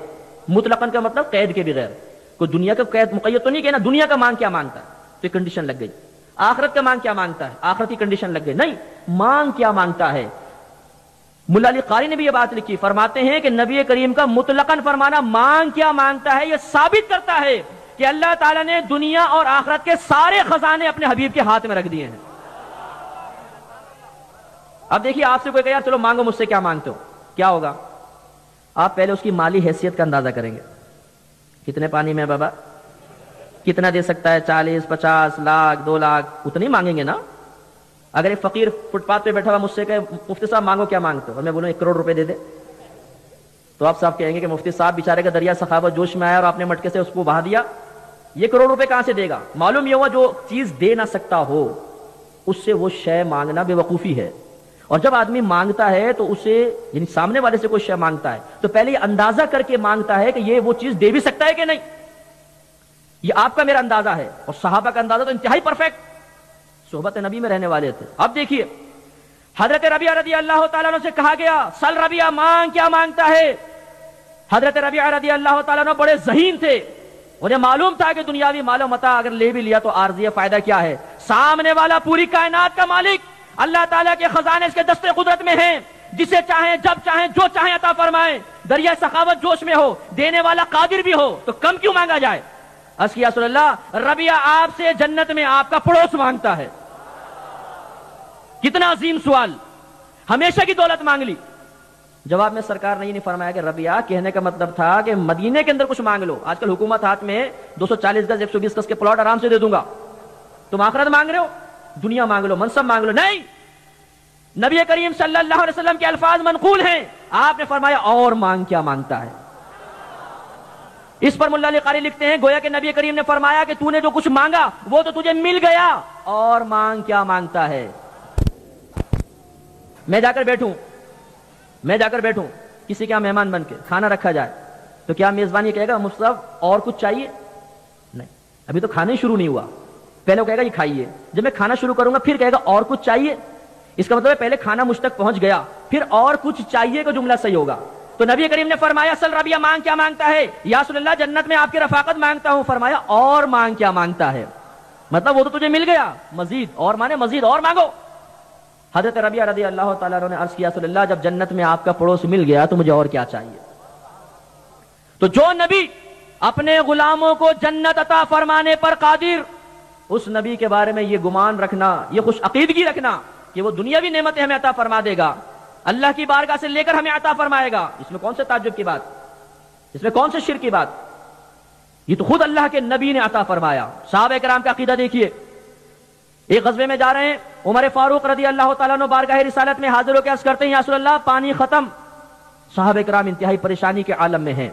Speaker 1: مطلقاً کا مطلب قید کے بغیر، کوئی دنیا کا قید مقید تو نہیں کہ نا دنیا کا مانگ کیا مانگتا ہے تو کنڈیشن لگ گئی. آخرت کا مانگ کیا مانگتا ہے، آخرت کی کنڈیشن لگ گئی. نہیں، مانگ کیا مانگتا ہے. ملا علی قاری نے بھی یہ بات لکھی، فرماتے ہیں کہ نبی کریم کا مطلقاً فرمانا مانگ کیا مانگتا ہے یہ ثابت کرتا ہے کہ اللہ تعالیٰ نے دنیا اور آخرت کے سارے خزانے اپنے حبیب کے ہاتھ میں رکھ دیے ہیں. اب دیکھیے آپ سے کوئی کہے یار چلو مانگو مجھ سے، کیا مانگتے ہو، کیا ہوگا؟ آپ پہلے اس کی مالی حیثیت کا اندازہ کریں گے. کتنے پانی میں بابا، کتنا دے سکتا ہے، 40 50 لاکھ 2 لاکھ، اتنی مانگیں گے نا. اگر ایک فقیر فٹ پاتھ پہ بیٹھا ہوا مجھ سے کہ مفتی صاحب مانگو کیا مانگتے ہو، اور میں بولوں 1 کروڑ روپے دے دے، تو آپ صاحب کہیں گے کہ مفتی صاحب بیچارے کا دریا سخاوت جوش میں آیا اور آپ نے مٹکے سے اس کو بہا دیا، یہ کروڑ روپے کہاں سے دے گا؟ معلوم یہ ہوا جو چیز دے نہ سکتا ہو اس سے وہ شے مانگنا بے وقوفی ہے. اور جب آدمی مانگتا ہے تو اسے یعنی سامنے والے سے کوئی شے مانگتا ہے تو پہلے یہ اندازہ کر کے مانگتا ہے کہ یہ وہ چیز دے بھی سکتا ہے کہ نہیں. یہ آپ کا میرا اندازہ ہے، اور صحابہ کا اندازہ تو انتہائی پرفیکٹ، صحبت نبی میں رہنے والے تھے. اب دیکھیے حضرت ربیعہ رضی اللہ تعالیٰ عنہ سے کہا گیا سل ربیعہ، مانگ کیا مانگتا ہے. حضرت ربیعہ رضی اللہ تعالیٰ عنہ بڑے ذہین تھے، انہیں معلوم تھا کہ دنیاوی مال و متاع اگر لے بھی لیا تو عارضی فائدہ کیا ہے. سامنے والا پوری کائنات کا مالک اللہ تعالیٰ کے خزانے اس کے دستے قدرت میں ہیں، جسے چاہیں جب چاہیں جو چاہیں عطا فرمائیں. دریا سخاوت جوش میں ہو، دینے والا قادر بھی ہو، تو کم کیوں مانگا جائے. عرض کیا رسول اللہ ربیعہ آپ سے جنت میں آپ کا پڑوس مانگتا ہے. کتنا عظیم سوال، ہمیشہ کی دولت مانگ لی. جواب میں سرکار نے یہ نہیں فرمایا کہ ربیعہ، کہنے کا مطلب تھا کہ مدینے کے اندر کچھ مانگ لو. آج کل حکومت ہاتھ میں 240 گز 120 گز کے پلاٹ آرام سے دے دوں گا. تم آخرت مانگ رہے ہو، دنیا مانگ لو، منصب مانگ لو. نہیں، نبی کریم صلی اللہ علیہ وسلم کے الفاظ منقول ہیں. آپ نے فرمایا اور مانگ کیا مانگتا ہے. اس پر ملا علی قاری لکھتے ہیں گویا کہ نبی کریم نے فرمایا کہ تو نے جو کچھ مانگا وہ تو تجھے مل گیا، اور مانگ کیا مانگتا ہے. میں جا کر بیٹھوں کسی کا مہمان بن کے، کھانا رکھا جائے تو کیا میزبان یہ کہے گا مجھ اور کچھ چاہیے؟ نہیں، ابھی تو کھانا ہی شروع نہیں ہوا. پہلے وہ کہے گا یہ کھائیے، جب میں کھانا شروع کروں گا پھر کہے گا اور کچھ چاہیے. اس کا مطلب ہے پہلے کھانا مجھ تک پہنچ گیا پھر اور کچھ چاہیے کا جملہ صحیح ہوگا. تو نبی کریم نے فرمایا سل ربیعہ، مانگ کیا مانگتا ہے. یا رسول اللہ جنت میں آپ کی رفاقت مانگتا ہوں. فرمایا اور مانگ کیا مانگتا ہے. مطلب وہ تو تجھے مل گیا، مزید اور مانے مزید اور مانگو. حضرت ربیعہ رضی اللہ تعالیٰ عنہ نے عرض کیا رسول اللہ جب جنت میں آپ کا پڑوس مل گیا تو مجھے اور کیا چاہیے. تو جو نبی اپنے غلاموں کو جنت عطا فرمانے پر قادر، اس نبی کے بارے میں یہ گمان رکھنا، یہ خوش عقیدگی رکھنا کہ وہ دنیاوی نعمتیں ہمیں عطا فرما دے گا، اللہ کی بارگاہ سے لے کر ہمیں عطا فرمائے گا، اس میں کون سے تعجب کی بات، اس میں کون سے شرک کی بات. یہ تو خود اللہ کے نبی نے عطا فرمایا. صحابہ کرام کا عقیدہ دیکھیے. ایک غزوے میں جا رہے ہیں، عمر فاروق رضی اللہ تعالیٰ عنہ بارگاہ رسالت میں حاضر ہو کے عرض کرتے ہیں یا رسول اللہ پانی ختم. صحابہ کرام انتہائی پریشانی کے عالم میں ہیں،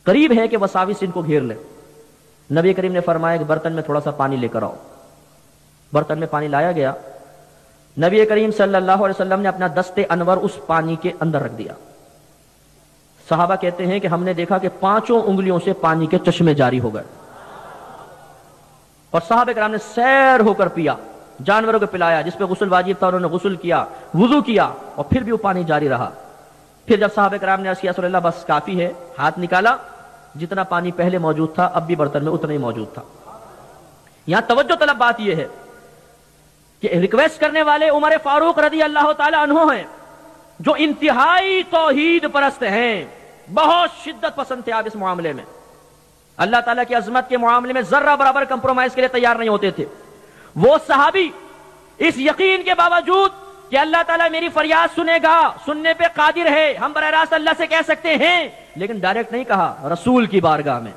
Speaker 1: قریب ہے کہ وساوس ان کو گھیر لے. نبی کریم نے فرمایا کہ برتن میں تھوڑا سا پانی لے کر آؤ. برتن میں پانی لایا گیا. نبی کریم صلی اللہ علیہ وسلم نے اپنا دست انور اس پانی کے اندر رکھ دیا. صحابہ کہتے ہیں کہ ہم نے دیکھا کہ 5 انگلیوں سے پانی کے چشمے جاری ہو گئے، اور صحابہ کرام نے سیر ہو کر پیا، جانوروں کو پلایا، جس پہ غسل واجب تھا انہوں نے غسل کیا، وضو کیا، اور پھر بھی وہ پانی جاری رہا. پھر جب صحابہ کرام نے عرض کیا رسول اللہ بس کافی ہے، ہاتھ نکالا، جتنا پانی پہلے موجود تھا اب بھی برتن میں اتنا ہی موجود تھا. یہاں توجہ طلب بات یہ ہے کہ ریکویسٹ کرنے والے عمر فاروق رضی اللہ تعالی عنہ ہیں، جو انتہائی توحید پرست ہیں، بہت شدت پسند تھے آپ اس معاملے میں، اللہ تعالیٰ کی عظمت کے معاملے میں ذرہ برابر کمپرومائز کے لیے تیار نہیں ہوتے تھے. وہ صحابی اس یقین کے باوجود کہ اللہ تعالیٰ میری فریاد سنے گا، سننے پہ قادر ہے، ہم براہ راست اللہ سے کہہ سکتے ہیں، لیکن ڈائریکٹ نہیں کہا، رسول کی بارگاہ میں،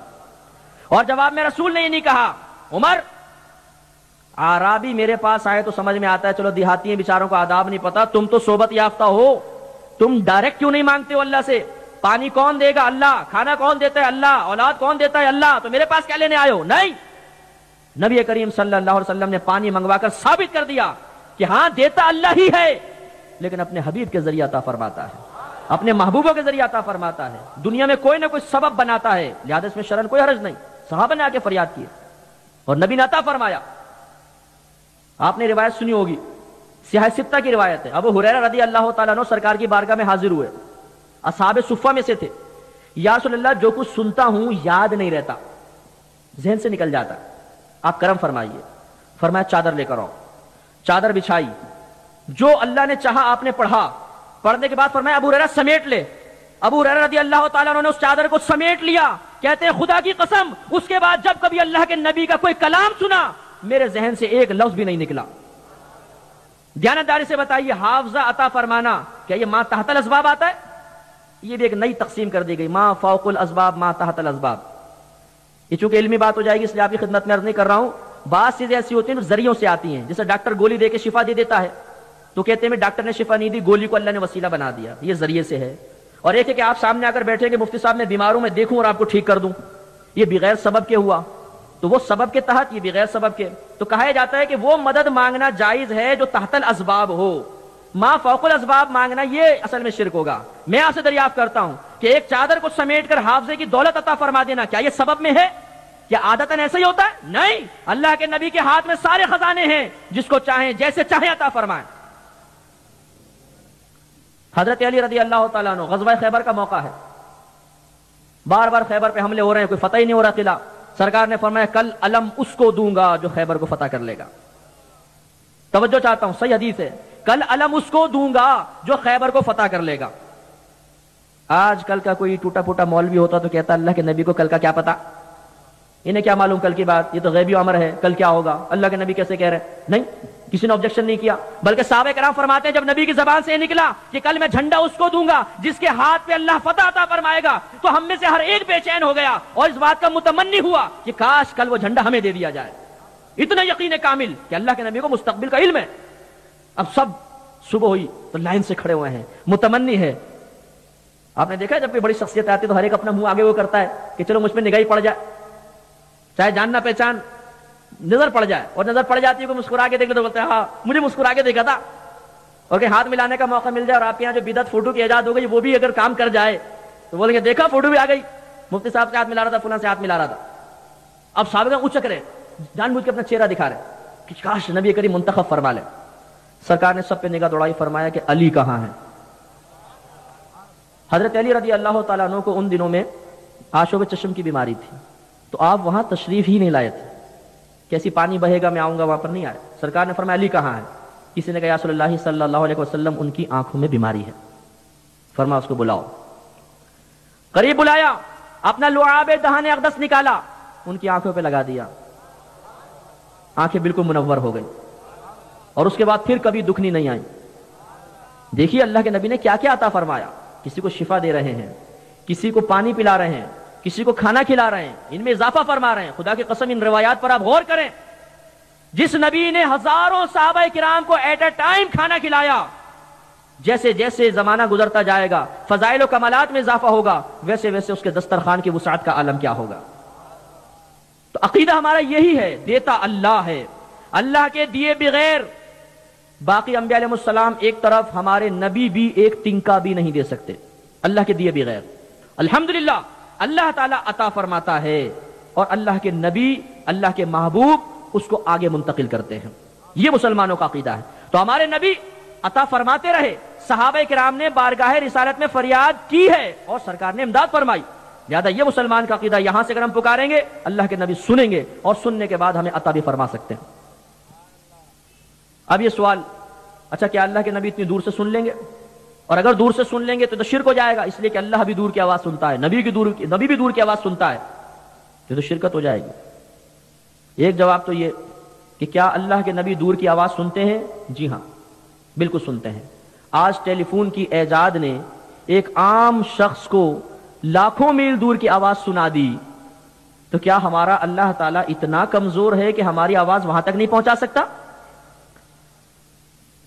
Speaker 1: اور جواب میں رسول نے یہ نہیں کہا عمر اعرابی میرے پاس آئے تو سمجھ میں آتا ہے، چلو دیہاتی ہیں بیچاروں کو آداب نہیں پتا، تم تو صحبت یافتہ ہو، تم ڈائریکٹ کیوں نہیں مانگتے ہو اللہ سے؟ پانی کون دے گا؟ اللہ. کھانا کون دیتا ہے؟ اللہ. اولاد کون دیتا ہے؟ اللہ. تو میرے پاس کیا لینے آئے ہو؟ نہیں. نبی کریم صلی اللہ علیہ وسلم نے پانی منگوا کر ثابت کر دیا کہ ہاں دیتا اللہ ہی ہے، لیکن اپنے حبیب کے ذریعہ عطا فرماتا ہے، اپنے محبوبوں کے ذریعہ عطا فرماتا ہے، دنیا میں کوئی نہ کوئی سبب بناتا ہے، لہذا اس میں شرعن کوئی حرج نہیں. صحابہ نے آ کے فریاد کی اور نبی نے عطا فرمایا. آپ نے روایت سنی ہوگی، سیاہ ستہ کی روایت ہے، ابو ہریرہ رضی اللہ تعالیٰ عنہ سرکار کی بارگاہ میں حاضر ہوئے، اصحاب صفہ میں سے تھے. یا رسول اللہ جو کچھ سنتا ہوں یاد نہیں رہتا، ذہن سے نکل جاتا، آپ کرم فرمائیے. فرمایا چادر لے کر آؤ. چادر بچھائی، جو اللہ نے چاہا آپ نے پڑھا، پڑھنے کے بعد فرمایا ابو ہریرہ سمیٹ لے. ابو ہریرہ رضی اللہ تعالیٰ عنہ نے اس چادر کو سمیٹ لیا. کہتے ہیں خدا کی قسم اس کے بعد جب کبھی اللہ کے نبی کا کوئی کلام سنا میرے ذہن سے ایک لفظ بھی نہیں نکلا. دیانتداری سے بتائیے، حافظہ عطا فرمانا کیا یہ ماں تحت الاسباب آتا ہے؟ یہ بھی ایک نئی تقسیم کر دی گئی، ماں فوق الاسباب، ماں تحت الاسباب. یہ چونکہ علمی بات ہو جائے گی اس لیے آپ کی خدمت میں عرض نہیں کر رہا ہوں. بعض چیزیں ایسی ہوتی ہیں جو ذریعوں سے آتی ہیں، جیسے ڈاکٹر گولی دے کے شفا دے دیتا ہے تو کہتے ہیں ڈاکٹر نے شفا نہیں دی، گولی کو اللہ نے وسیلہ بنا دیا، یہ ذریعے سے ہے. اور ایک ہے کہ آپ سامنے آ کر بیٹھے کہ مفتی صاحب میں بیمار ہوں، میں دیکھوں اور آپ کو ٹھیک کر دوں، یہ بغیر سبب کے ہوا، تو وہ سبب کے تحت، یہ بغیر سبب کے. تو کہا جاتا ہے کہ وہ مدد مانگنا جائز ہے جو تحت الاسباب ہو. ماں فوق الاسباب مانگنا یہ اصل میں شرک ہوگا. میں آپ سے دریافت کرتا ہوں کہ ایک چادر کو سمیٹ کر حافظے کی دولت عطا فرما دینا کیا یہ سبب میں ہے؟ کیا عادتاً ایسا ہی ہوتا ہے؟ نہیں. اللہ کے نبی کے ہاتھ میں سارے خزانے ہیں، جس کو چاہیں جیسے چاہیں عطا فرمائیں. حضرت علی رضی اللہ تعالیٰ عنہ، غزوہ خیبر کا موقع ہے، بار بار خیبر پہ حملے ہو رہے ہیں، کوئی فتح ہی نہیں ہو رہا قلعہ. سرکار نے فرمایا کل علم اس کو دوں گا جو خیبر کو فتح کر لے گا. توجہ چاہتا ہوں، صحیح حدیث ہے، کل علم اس کو دوں گا جو خیبر کو فتح کر لے گا. آج کل کا کوئی ٹوٹا پھوٹا مولوی ہوتا تو کہتا اللہ کے نبی کو کل کا کیا پتا، انہیں کیا معلوم کل کی بات، یہ تو غیبی امر ہے، کل کیا ہوگا، اللہ کے نبی کیسے کہہ رہے؟ نہیں، کسی نے آبجیکشن نہیں کیا، بلکہ صحابہ کرام فرماتے ہیں جب نبی کی زبان سے نکلا کہ کل میں جھنڈا اس کو دوں گا جس کے ہاتھ پہ اللہ فتح عطا فرمائے گا، تو ہم میں سے ہر ایک بے چین ہو گیا اور اس بات کا متمنی ہوا کہ کاش کل وہ جھنڈا ہمیں دے دیا جائے. اتنا یقین کامل کہ اللہ کے نبی کو مستقبل کا علم ہے. اب سب صبح ہوئی تو لائن سے کھڑے ہوئے ہیں، متمنی ہے. آپ نے دیکھا جب کوئی بڑی شخصیت آتی ہے تو ہر ایک اپنا منہ آگے وہ کرتا ہے کہ چلو مجھ پہ نگاہ پڑ جائے، چاہے جاننا پہچان نظر پڑ جائے، اور نظر پڑ جاتی ہے کوئی مسکرا کے دیکھے تو بولتے ہیں ہاں مجھے مسکرا کے دیکھا تھا. اور کہ ہاتھ ملانے کا موقع مل جائے اور آپ کے یہاں جو بدعت فوٹو کی ایجاد ہو گئی وہ بھی اگر کام کر جائے تو بولیں گے دیکھا فوٹو بھی آ گئی، مفتی صاحب سے ہاتھ ملا رہا تھا، فلاں سے ہاتھ ملا رہا تھا. اب صحابہ اچک رہے، جان بوجھ کے اپنا چہرہ دکھا رہے کہ کاش نبی کریم منتخب فرما لے. سرکار نے سب پہ نگاہ دوڑائی، فرمایا کہ علی کہاں ہے؟ حضرت علی رضی اللہ تعالیٰ عنہ کو ان دنوں میں آشوب چشم کی بیماری تھی، تو آپ وہاں تشریف ہی نہیں لائے تھے. کیسی پانی بہے گا میں آؤں گا وہاں پر نہیں آئے. سرکار نے فرمایا علی کہاں ہے؟ کسی نے کہا یا رسول اللہ صلی اللہ علیہ وسلم ان کی آنکھوں میں بیماری ہے. فرمایا اس کو بلاؤ. قریب بلایا، اپنا لعاب دہان اقدس نکالا، ان کی آنکھوں پہ لگا دیا، آنکھیں بالکل منور ہو گئی، اور اس کے بعد پھر کبھی دکھنی نہیں آئی. دیکھیے اللہ کے نبی نے کیا کیا عطا فرمایا. کسی کو شفا دے رہے ہیں، کسی کو پانی پلا رہے ہیں، کسی کو کھانا کھلا رہے ہیں، ان میں اضافہ فرما رہے ہیں. خدا کی قسم ان روایات پر آپ غور کریں، جس نبی نے ہزاروں صحابہ کرام کو ایٹ اے ٹائم کھانا کھلایا، جیسے جیسے زمانہ گزرتا جائے گا فضائل و کمالات میں اضافہ ہوگا، ویسے ویسے اس کے دسترخوان کی وسعت کا عالم کیا ہوگا. تو عقیدہ ہمارا یہی ہے، دیتا اللہ ہے، اللہ کے دیے بغیر باقی انبیاء علیہ السلام ایک طرف، ہمارے نبی بھی ایک تنکا بھی نہیں دے سکتے اللہ کے دیے بغیر. الحمدللہ اللہ تعالیٰ عطا فرماتا ہے اور اللہ کے نبی، اللہ کے محبوب اس کو آگے منتقل کرتے ہیں. یہ مسلمانوں کا عقیدہ ہے. تو ہمارے نبی عطا فرماتے رہے، صحابہ کرام نے بارگاہ رسالت میں فریاد کی ہے اور سرکار نے امداد فرمائی. لہذا یہ مسلمان کا عقیدہ، یہاں سے اگر ہم پکاریں گے اللہ کے نبی سنیں گے اور سننے کے بعد ہمیں عطا بھی فرما سکتے ہیں. اب یہ سوال، اچھا کیا اللہ کے نبی اتنی دور سے سن لیں گے؟ اور اگر دور سے سن لیں گے تو شرک ہو جائے گا، اس لیے کہ اللہ بھی دور کی آواز سنتا ہے، نبی بھی دور کی آواز سنتا ہے، تو شرکت ہو جائے گی. ایک جواب تو یہ کہ کیا اللہ کے نبی دور کی آواز سنتے ہیں؟ جی ہاں. بالکل سنتے ہیں. آج ٹیلی فون کی ایجاد نے ایک عام شخص کو لاکھوں میل دور کی آواز سنا دی، تو کیا ہمارا اللہ تعالیٰ اتنا کمزور ہے کہ ہماری آواز وہاں تک نہیں پہنچا سکتا؟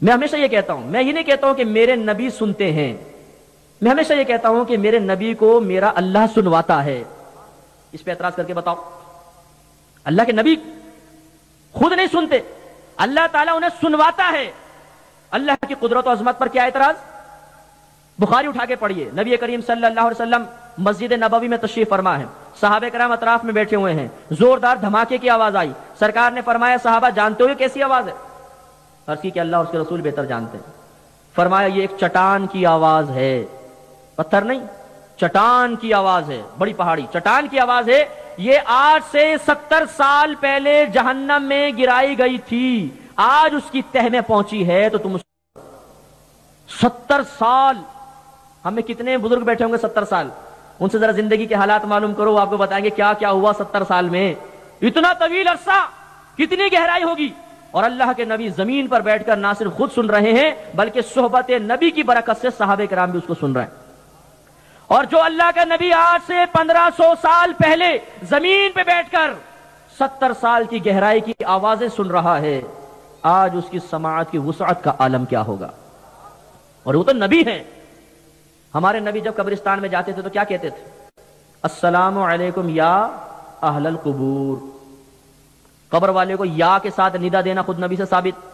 Speaker 1: میں ہمیشہ یہ کہتا ہوں، میں یہ نہیں کہتا ہوں کہ میرے نبی سنتے ہیں، میں ہمیشہ یہ کہتا ہوں کہ میرے نبی کو میرا اللہ سنواتا ہے. اس پہ اعتراض کر کے بتاؤ. اللہ کے نبی خود نہیں سنتے، اللہ تعالیٰ انہیں سنواتا ہے. اللہ کی قدرت و عظمت پر کیا اعتراض؟ بخاری اٹھا کے پڑھیے، نبی کریم صلی اللہ علیہ وسلم مسجد نبوی میں تشریف فرما ہے، صحابہ کرام اطراف میں بیٹھے ہوئے ہیں، زوردار دھماکے کی آواز آئی. سرکار نے فرمایا صحابہ جانتے ہو یہ کیسی آواز ہے؟ عرض کی کہ اللہ اور اس کے رسول بہتر جانتے ہیں. فرمایا یہ ایک چٹان کی آواز ہے، پتھر نہیں، چٹان کی آواز ہے، بڑی پہاڑی چٹان کی آواز ہے. یہ آج سے 70 سال پہلے جہنم میں گرائی گئی تھی، آج اس کی تہ میں پہنچی ہے. تو تم 70 سال، ہمیں کتنے بزرگ بیٹھے ہوں گے 70 سال، ان سے ذرا زندگی کے حالات معلوم کرو، آپ کو بتائیں گے کیا کیا ہوا 70 سال میں. اتنا طویل عرصہ، کتنی گہرائی ہوگی. اور اللہ کے نبی زمین پر بیٹھ کر نہ صرف خود سن رہے ہیں بلکہ صحبت نبی کی برکت سے صحابہ کرام بھی اس کو سن رہے ہیں. اور جو اللہ کا نبی آج سے 1500 سال پہلے زمین پہ بیٹھ کر 70 سال کی گہرائی کی آوازیں سن رہا ہے، آج اس کی سماعت کی وسعت کا عالم کیا ہوگا. اور وہ تو نبی ہیں. ہمارے نبی جب قبرستان میں جاتے تھے تو کیا کہتے تھے؟ السلام علیکم یا اہل القبور. قبر والے کو یا کے ساتھ ندا دینا خود نبی سے ثابت.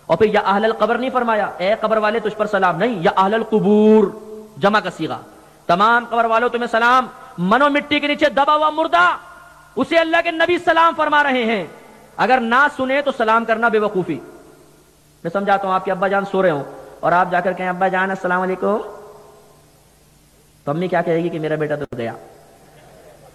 Speaker 1: اور پھر یا اہل القبر نہیں فرمایا، اے قبر والے تجھ پر سلام، نہیں، یا اہل القبور جمع کا صیغہ. تمام قبر والوں تمہیں سلام. منو مٹی کے نیچے دبا ہوا مردہ، اسے اللہ کے نبی سلام فرما رہے ہیں. اگر نہ سنے تو سلام کرنا بے وقوفی. میں سمجھاتا ہوں، آپ کے ابا جان سو رہے ہوں اور آپ جا کر کہیں ابا جان السلام علیکم، تو امی کیا کہے گی کہ میرا بیٹا تو گیا،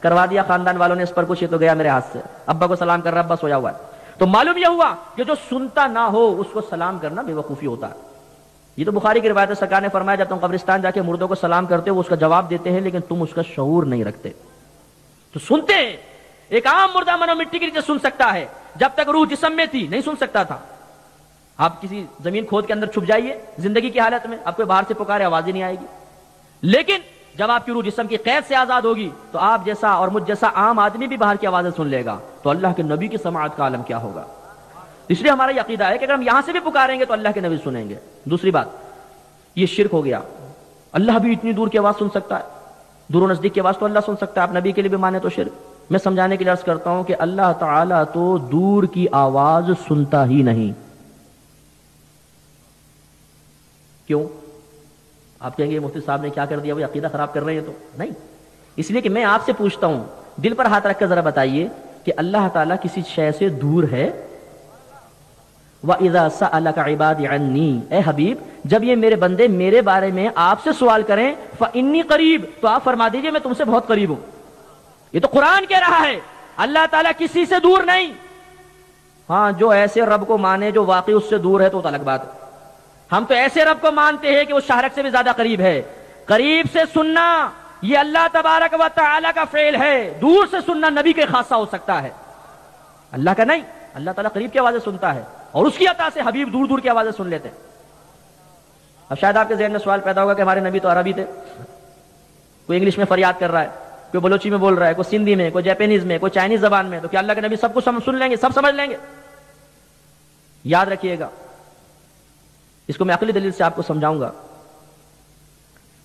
Speaker 1: کروا دیا خاندان والوں نے اس پر کچھ، یہ تو گیا میرے ہاتھ سے، ابا کو سلام کر رہا، ابا سویا ہوا ہے. تو معلوم یہ ہوا کہ جو سنتا نہ ہو اس کو سلام کرنا بے وقوفی ہوتا ہے. یہ تو بخاری کی روایت ہے، سرکار نے فرمایا جب تم قبرستان جا کے مردوں کو سلام کرتے ہو وہ اس کا جواب دیتے ہیں لیکن تم اس کا شعور نہیں رکھتے. تو سنتے ہیں. ایک عام مردہ منو مٹی کے نیچے سن سکتا ہے، جب تک روح جسم میں تھی نہیں سن سکتا تھا. آپ کسی زمین کھود کے اندر چھپ جائیے زندگی کی حالت میں، آپ کو باہر سے پکارے آواز ہی نہیں آئے گی. لیکن جب آپ کی روح جسم کی قید سے آزاد ہوگی تو آپ جیسا اور مجھ جیسا عام آدمی بھی باہر کی آوازیں سن لے گا. تو اللہ کے نبی کی سماعت کا عالم کیا ہوگا. اس لیے ہمارا یہ عقیدہ ہے کہ اگر ہم یہاں سے بھی پکاریں گے تو اللہ کے نبی سنیں گے. دوسری بات، یہ شرک ہو گیا. اللہ بھی اتنی دور کی آواز سن سکتا ہے، دور و نزدیک کی آواز تو اللہ سن سکتا ہے، آپ نبی کے لیے بھی مانے تو شرک. میں سمجھانے کے لیے عرض کرتا ہوں کہ اللہ تعالیٰ تو دور کی آواز سنتا ہی نہیں. کیوں؟ آپ کہیں گے مفتی صاحب نے کیا کر دیا، وہ عقیدہ خراب کر رہے ہیں. تو نہیں، اس لیے کہ میں آپ سے پوچھتا ہوں، دل پر ہاتھ رکھ کر ذرا بتائیے کہ اللہ تعالیٰ کسی شے سے دور ہے؟ وَإِذَا سَأَلَكَ عِبَادِ عَنِّي، اے حبیب جب یہ میرے بندے میرے بارے میں آپ سے سوال کریں فَإِنِّي قریب، تو آپ فرما دیجئے میں تم سے بہت قریب ہوں. یہ تو قرآن کہہ رہا ہے، اللہ تعالیٰ کسی سے دور نہیں. ہاں، جو ایسے رب کو مانے جو واقعی اس سے دور ہے تو الگ بات ہے. ہم تو ایسے رب کو مانتے ہیں کہ وہ شہرک سے بھی زیادہ قریب ہے. قریب سے سننا یہ اللہ تبارک و تعالیٰ کا فعل ہے، دور سے سننا نبی کے خاصہ ہو سکتا ہے، اللہ کا نہیں. اللہ تعالیٰ قریب کی آوازیں سنتا ہے اور اس کی عطا سے حبیب دور دور کی آوازیں سن لیتے ہیں. اب شاید آپ کے ذہن میں سوال پیدا ہوگا کہ ہمارے نبی تو عربی تھے، کوئی انگلش میں فریاد کر رہا ہے، کوئی بلوچی میں بول رہا ہے، کوئی سندھی میں، کوئی جاپانیز میں، کوئی چائنیز زبان میں، تو کیا اللہ کے نبی سب کچھ سن لیں گے، سب سمجھ لیں گے؟ یاد رکھیے گا، اس کو میں عقلی دلیل سے آپ کو سمجھاؤں گا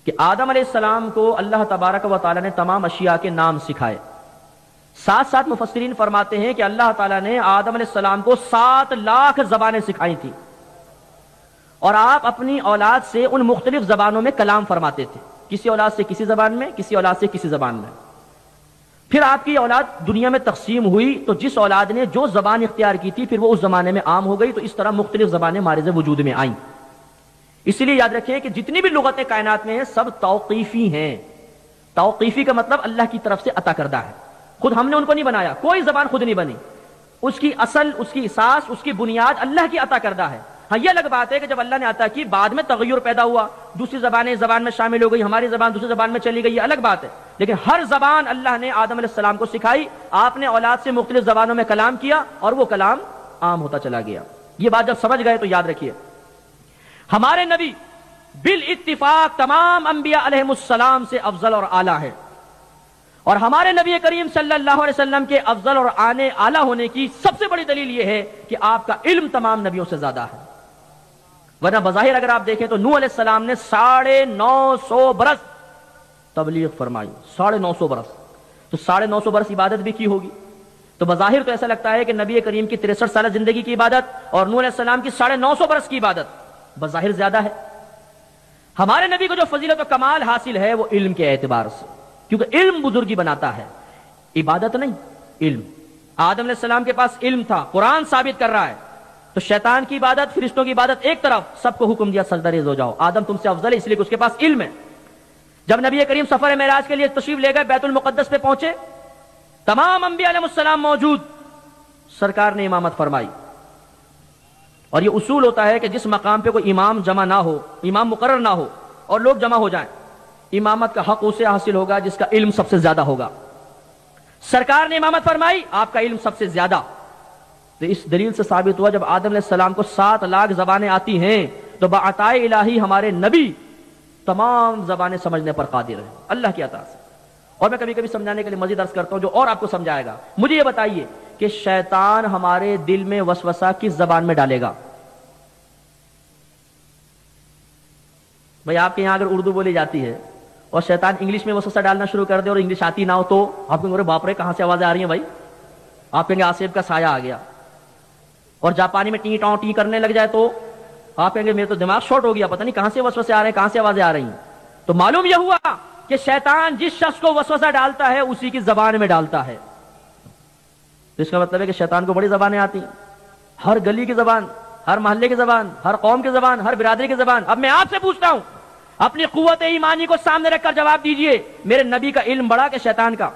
Speaker 1: کہ آدم علیہ السلام کو اللہ تبارک و تعالیٰ نے تمام اشیاء کے نام سکھائے. ساتھ ساتھ مفسرین فرماتے ہیں کہ اللہ تعالیٰ نے آدم علیہ السلام کو 7 لاکھ زبانیں سکھائی تھی اور آپ اپنی اولاد سے ان مختلف زبانوں میں کلام فرماتے تھے، کسی اولاد سے کسی زبان میں، کسی اولاد سے کسی زبان میں. پھر آپ کی اولاد دنیا میں تقسیم ہوئی تو جس اولاد نے جو زبان اختیار کی تھی پھر وہ اس زمانے میں عام ہو گئی، تو اس طرح مختلف زبانیں مارز وجود میں آئیں. اس لیے یاد رکھیں کہ جتنی بھی لغتیں کائنات میں ہیں سب توقیفی ہیں. توقیفی کا مطلب اللہ کی طرف سے عطا کردہ ہے، خود ہم نے ان کو نہیں بنایا، کوئی زبان خود نہیں بنی، اس کی اصل، اس کی اساس، اس کی بنیاد اللہ کی عطا کردہ ہے. ہاں یہ الگ بات ہے کہ جب اللہ نے عطا کی بعد میں تغیر پیدا ہوا، دوسری زبانیں زبان میں شامل ہو گئی، ہماری زبان دوسری زبان میں چلی گئی، یہ الگ بات ہے. لیکن ہر زبان اللہ نے آدم علیہ السلام کو سکھائی، آپ نے اولاد سے مختلف زبانوں میں کلام کیا اور وہ کلام عام ہوتا چلا گیا. یہ بات جب سمجھ گئے تو یاد رکھیے ہمارے نبی بالاتفاق تمام انبیاء علیہم السلام سے افضل اور اعلیٰ ہے، اور ہمارے نبی کریم صلی اللہ علیہ وسلم کے افضل اور اعلیٰ ہونے کی سب سے بڑی دلیل یہ ہے کہ آپ کا علم تمام نبیوں سے زیادہ ہے۔ ورنہ بظاہر اگر آپ دیکھیں تو نوح علیہ السلام نے 950 برس تبلیغ فرمائی، 950 برس، تو 950 برس عبادت بھی کی ہوگی، تو بظاہر تو ایسا لگتا ہے کہ نبی کریم کی 63 سالہ زندگی کی عبادت اور نوح علیہ السلام کی 950 برس کی عبادت بظاہر زیادہ ہے۔ ہمارے نبی کو جو فضیلت و کمال حاصل ہے وہ علم کے اعتبار سے، کیونکہ علم بزرگی بناتا ہے، عبادت نہیں، علم۔ آدم علیہ السلام کے پاس علم تھا، قرآن ثابت کر رہا ہے، تو شیطان کی عبادت، فرشتوں کی عبادت ایک طرف، سب کو حکم دیا سجدہ ریز ہو جاؤ، آدم تم سے افضل ہے اس لیے کہ اس کے پاس علم ہے۔ جب نبی کریم سفر معراج کے لیے تشریف لے گئے، بیت المقدس پہ پہنچے، تمام انبیاء علیہ السلام موجود، سرکار نے امامت فرمائی۔ اور یہ اصول ہوتا ہے کہ جس مقام پہ کوئی امام جمع نہ ہو، امام مقرر نہ ہو اور لوگ جمع ہو جائیں، امامت کا حق اسے حاصل ہوگا جس کا علم سب سے زیادہ ہوگا۔ سرکار نے امامت فرمائی، آپ کا علم سب سے زیادہ، تو اس دلیل سے ثابت ہوا جب آدم علیہ السلام کو 7 لاکھ زبانیں آتی ہیں تو بعطائے الہی ہمارے نبی تمام زبانیں سمجھنے پر قادر ہیں اللہ کی عطا سے۔ اور میں کبھی کبھی سمجھانے کے لیے مزید عرض کرتا ہوں جو اور آپ کو سمجھائے گا۔ مجھے یہ بتائیے کہ شیطان ہمارے دل میں وسوسہ کس زبان میں ڈالے گا؟ بھئی آپ کے یہاں اگر اردو بولی جاتی ہے اور شیطان انگلش میں وسوسہ ڈالنا شروع کر دے اور انگلش آتی نہ ہو تو آپ کہیں گے باپ رے کہاں سے آوازیں آ رہی ہیں بھائی؟ آپ کہیں گے آصف کا سایہ آ گیا۔ اور جاپانی میں ٹی ٹاؤں ٹی کرنے لگ جائے تو آپ کہیں گے میرے تو دماغ شارٹ ہو گیا، پتہ نہیں کہاں سے وسوسے آ رہے ہیں، کہاں سے آوازیں آ رہی ہیں۔ تو معلوم یہ ہوا کہ شیطان جس شخص کو وسوسہ ڈالتا ہے اسی کی زبان میں ڈالتا ہے۔ تو اس کا مطلب ہے کہ شیطان کو بڑی زبانیں آتی ہیں، ہر گلی کی زبان، ہر محلے کی زبان، ہر قوم کی زبان، ہر برادری کی زبان۔ اب میں آپ سے پوچھتا ہوں، اپنی قوت ایمانی کو سامنے رکھ کر جواب دیجئے، میرے نبی کا علم بڑا کہ شیطان کا؟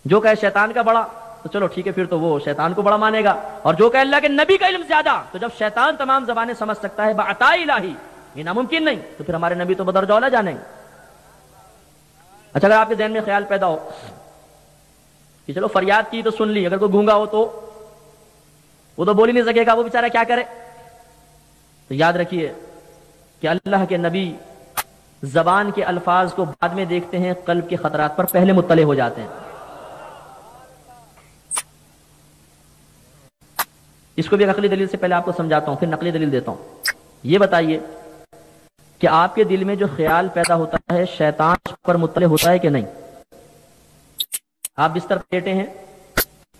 Speaker 1: جو کہے شیطان کا بڑا تو چلو ٹھیک ہے، پھر تو وہ شیطان کو بڑا مانے گا، اور جو کہے اللہ کے نبی کا علم زیادہ، تو جب شیطان تمام زبانیں سمجھ سکتا ہے بعطائے الہی، یہ ناممکن نہیں، تو پھر ہمارے نبی تو بدرجہ اولیٰ جانیں گے۔ اچھا اگر آپ کے ذہن میں خیال پیدا ہو کہ چلو فریاد کی تو سن لی، اگر کوئی گونگا ہو تو وہ تو بول ہی نہیں سکے گا، وہ بیچارہ کیا کرے؟ تو یاد رکھیے کہ اللہ کے نبی زبان کے الفاظ کو بعد میں دیکھتے ہیں، قلب کے خطرات پر پہلے مطلع ہو جاتے ہیں۔ اس کو بھی عقلی دلیل سے پہلے آپ کو سمجھاتا ہوں، پھر نقلی دلیل دیتا ہوں۔ یہ بتائیے کہ آپ کے دل میں جو خیال پیدا ہوتا ہے شیطان اس پر مطلع ہوتا ہے کہ نہیں؟ آپ بستر پر لیٹے ہیں،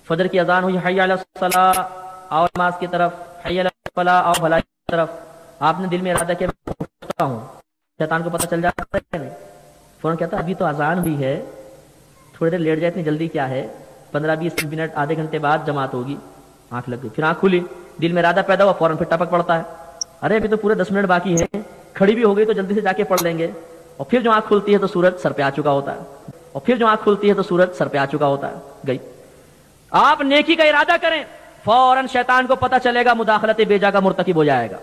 Speaker 1: فجر کی اذان ہوئی، حی علی الصلاۃ، آؤ نماز کی طرف، حی علی الفلاح، آؤ بھلائی کی طرف، آپ نے دل میں ارادہ کیا میں اٹھتا ہوں، شیطان کو پتہ چل جاتا ہے کہ نہیں؟ فوراً کہتا ہے ابھی تو اذان بھی ہے، تھوڑی دیر لیٹ جائے، اتنی جلدی کیا ہے، 15-20 منٹ آدھے گھنٹے بعد جماعت ہوگی۔ آنکھ لگ گئی، پھر آنکھ کھلی، دل میں ارادہ پیدا ہوا، فوراً پھر ٹپک پڑتا ہے، ارے ابھی تو پورے 10 منٹ باقی ہیں، کھڑی بھی ہو گئی تو جلدی سے جا کے پڑھ لیں گے، اور پھر جو آنکھ کھلتی ہے تو سورج سر پہ آ چکا ہوتا ہے، اور پھر جو آنکھ کھلتی ہے تو سورج سر پہ آ چکا ہوتا ہے، گئی۔ آپ نیکی کا ارادہ کریں، فوراً شیطان کو پتہ چلے گا، مداخلت بیجا کا مرتکب ہو جائے گا،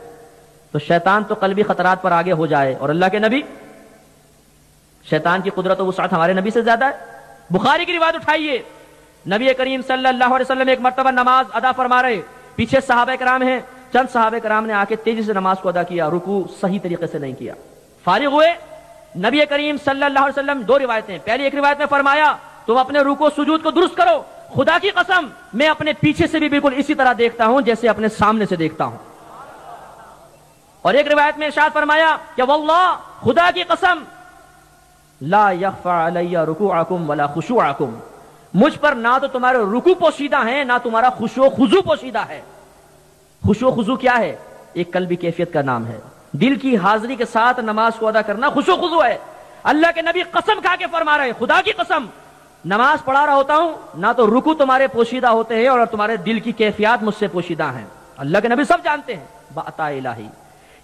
Speaker 1: تو شیطان تو قلبی خطرات پر آگے ہو جائے، اور اللہ کے نبی، شیطان کی قدرت و وسعت ہمارے نبی سے زیادہ ہے۔ بخاری کی روایت اٹھائیے، نبی کریم صلی اللہ علیہ وسلم ایک مرتبہ نماز ادا فرما رہے، پیچھے صحابہ کرام ہیں، چند صحابہ کرام نے آ کے تیزی سے نماز کو ادا کیا، رکوع صحیح طریقے سے نہیں کیا، فارغ ہوئے، نبی کریم صلی اللہ علیہ وسلم دو روایتیں، پہلی ایک روایت میں فرمایا تم اپنے رکوع سجود کو درست کرو، خدا کی قسم میں اپنے پیچھے سے بھی بالکل اسی طرح دیکھتا ہوں جیسے اپنے سامنے سے دیکھتا ہوں، اور ایک روایت میں ارشاد فرمایا کہ واللہ خدا کی قسم لا یخفى علی رکوعکم ولا خشوعکم، مجھ پر نہ تو تمہارے رکوع پوشیدہ ہیں نہ تمہارا خشوع و خضوع پوشیدہ ہے۔ خشوع و خضوع کیا ہے؟ ایک قلبی کیفیت کا نام ہے، دل کی حاضری کے ساتھ نماز کو ادا کرنا خشوع و خضوع ہے۔ اللہ کے نبی قسم کھا کے فرما رہے ہیں، خدا کی قسم نماز پڑھا رہا ہوتا ہوں نہ تو رکوع تمہارے پوشیدہ ہوتے ہیں اور تمہارے دل کی کیفیات مجھ سے پوشیدہ ہیں، اللہ کے نبی سب جانتے ہیں بعطائے الہی۔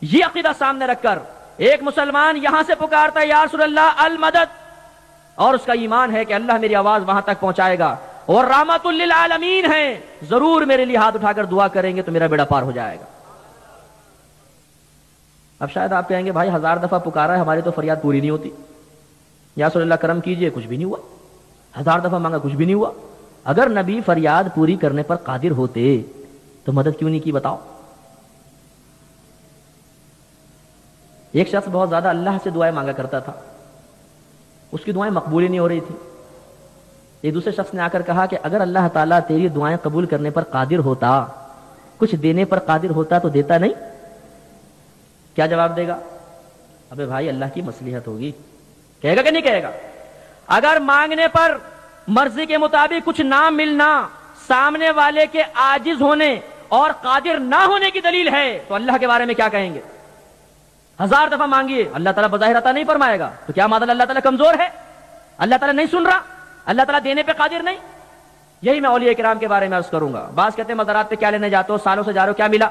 Speaker 1: یہ عقیدہ سامنے رکھ کر ایک مسلمان یہاں سے پکارتا ہے یا رسول اللہ المدد، اور اس کا ایمان ہے کہ اللہ میری آواز وہاں تک پہنچائے گا اور رحمت للعالمین ہیں، ضرور میرے لیے ہاتھ اٹھا کر دعا کریں گے تو میرا بیڑا پار ہو جائے گا۔ اب شاید آپ کہیں گے بھائی 1000 دفعہ پکارا ہے ہماری تو فریاد پوری نہیں ہوتی، یا رسول اللہ کرم کیجئے، کچھ بھی نہیں ہوا، 1000 دفعہ مانگا کچھ بھی نہیں ہوا۔ اگر نبی فریاد پوری کرنے پر قادر ہوتے تو مدد کیوں نہیں کی بتاؤ؟ ایک شخص بہت زیادہ اللہ سے دعائیں مانگا کرتا تھا، اس کی دعائیں مقبول ہی نہیں ہو رہی تھی۔ ایک دوسرے شخص نے آ کر کہا کہ اگر اللہ تعالیٰ تیری دعائیں قبول کرنے پر قادر ہوتا، کچھ دینے پر قادر ہوتا تو دیتا نہیں؟ کیا جواب دے گا؟ ابے بھائی اللہ کی مصلحت ہوگی، کہے گا کہ نہیں کہے گا؟ اگر مانگنے پر مرضی کے مطابق کچھ نہ ملنا سامنے والے کے عاجز ہونے اور قادر نہ ہونے کی دلیل ہے تو اللہ کے بارے میں کیا کہیں گے؟ 1000 دفعہ مانگیے اللہ تعالیٰ بظاہر عطا نہیں فرمائے گا، تو کیا مطلب اللہ تعالیٰ کمزور ہے؟ اللہ تعالیٰ نہیں سن رہا؟ اللہ تعالیٰ دینے پہ قادر نہیں؟ یہی میں اولیاء کرام کے بارے میں عرض کروں گا۔ بعض کہتے ہیں مزارات پہ کیا لینے جاتے ہو، سالوں سے جا رہے ہو، کیا ملا؟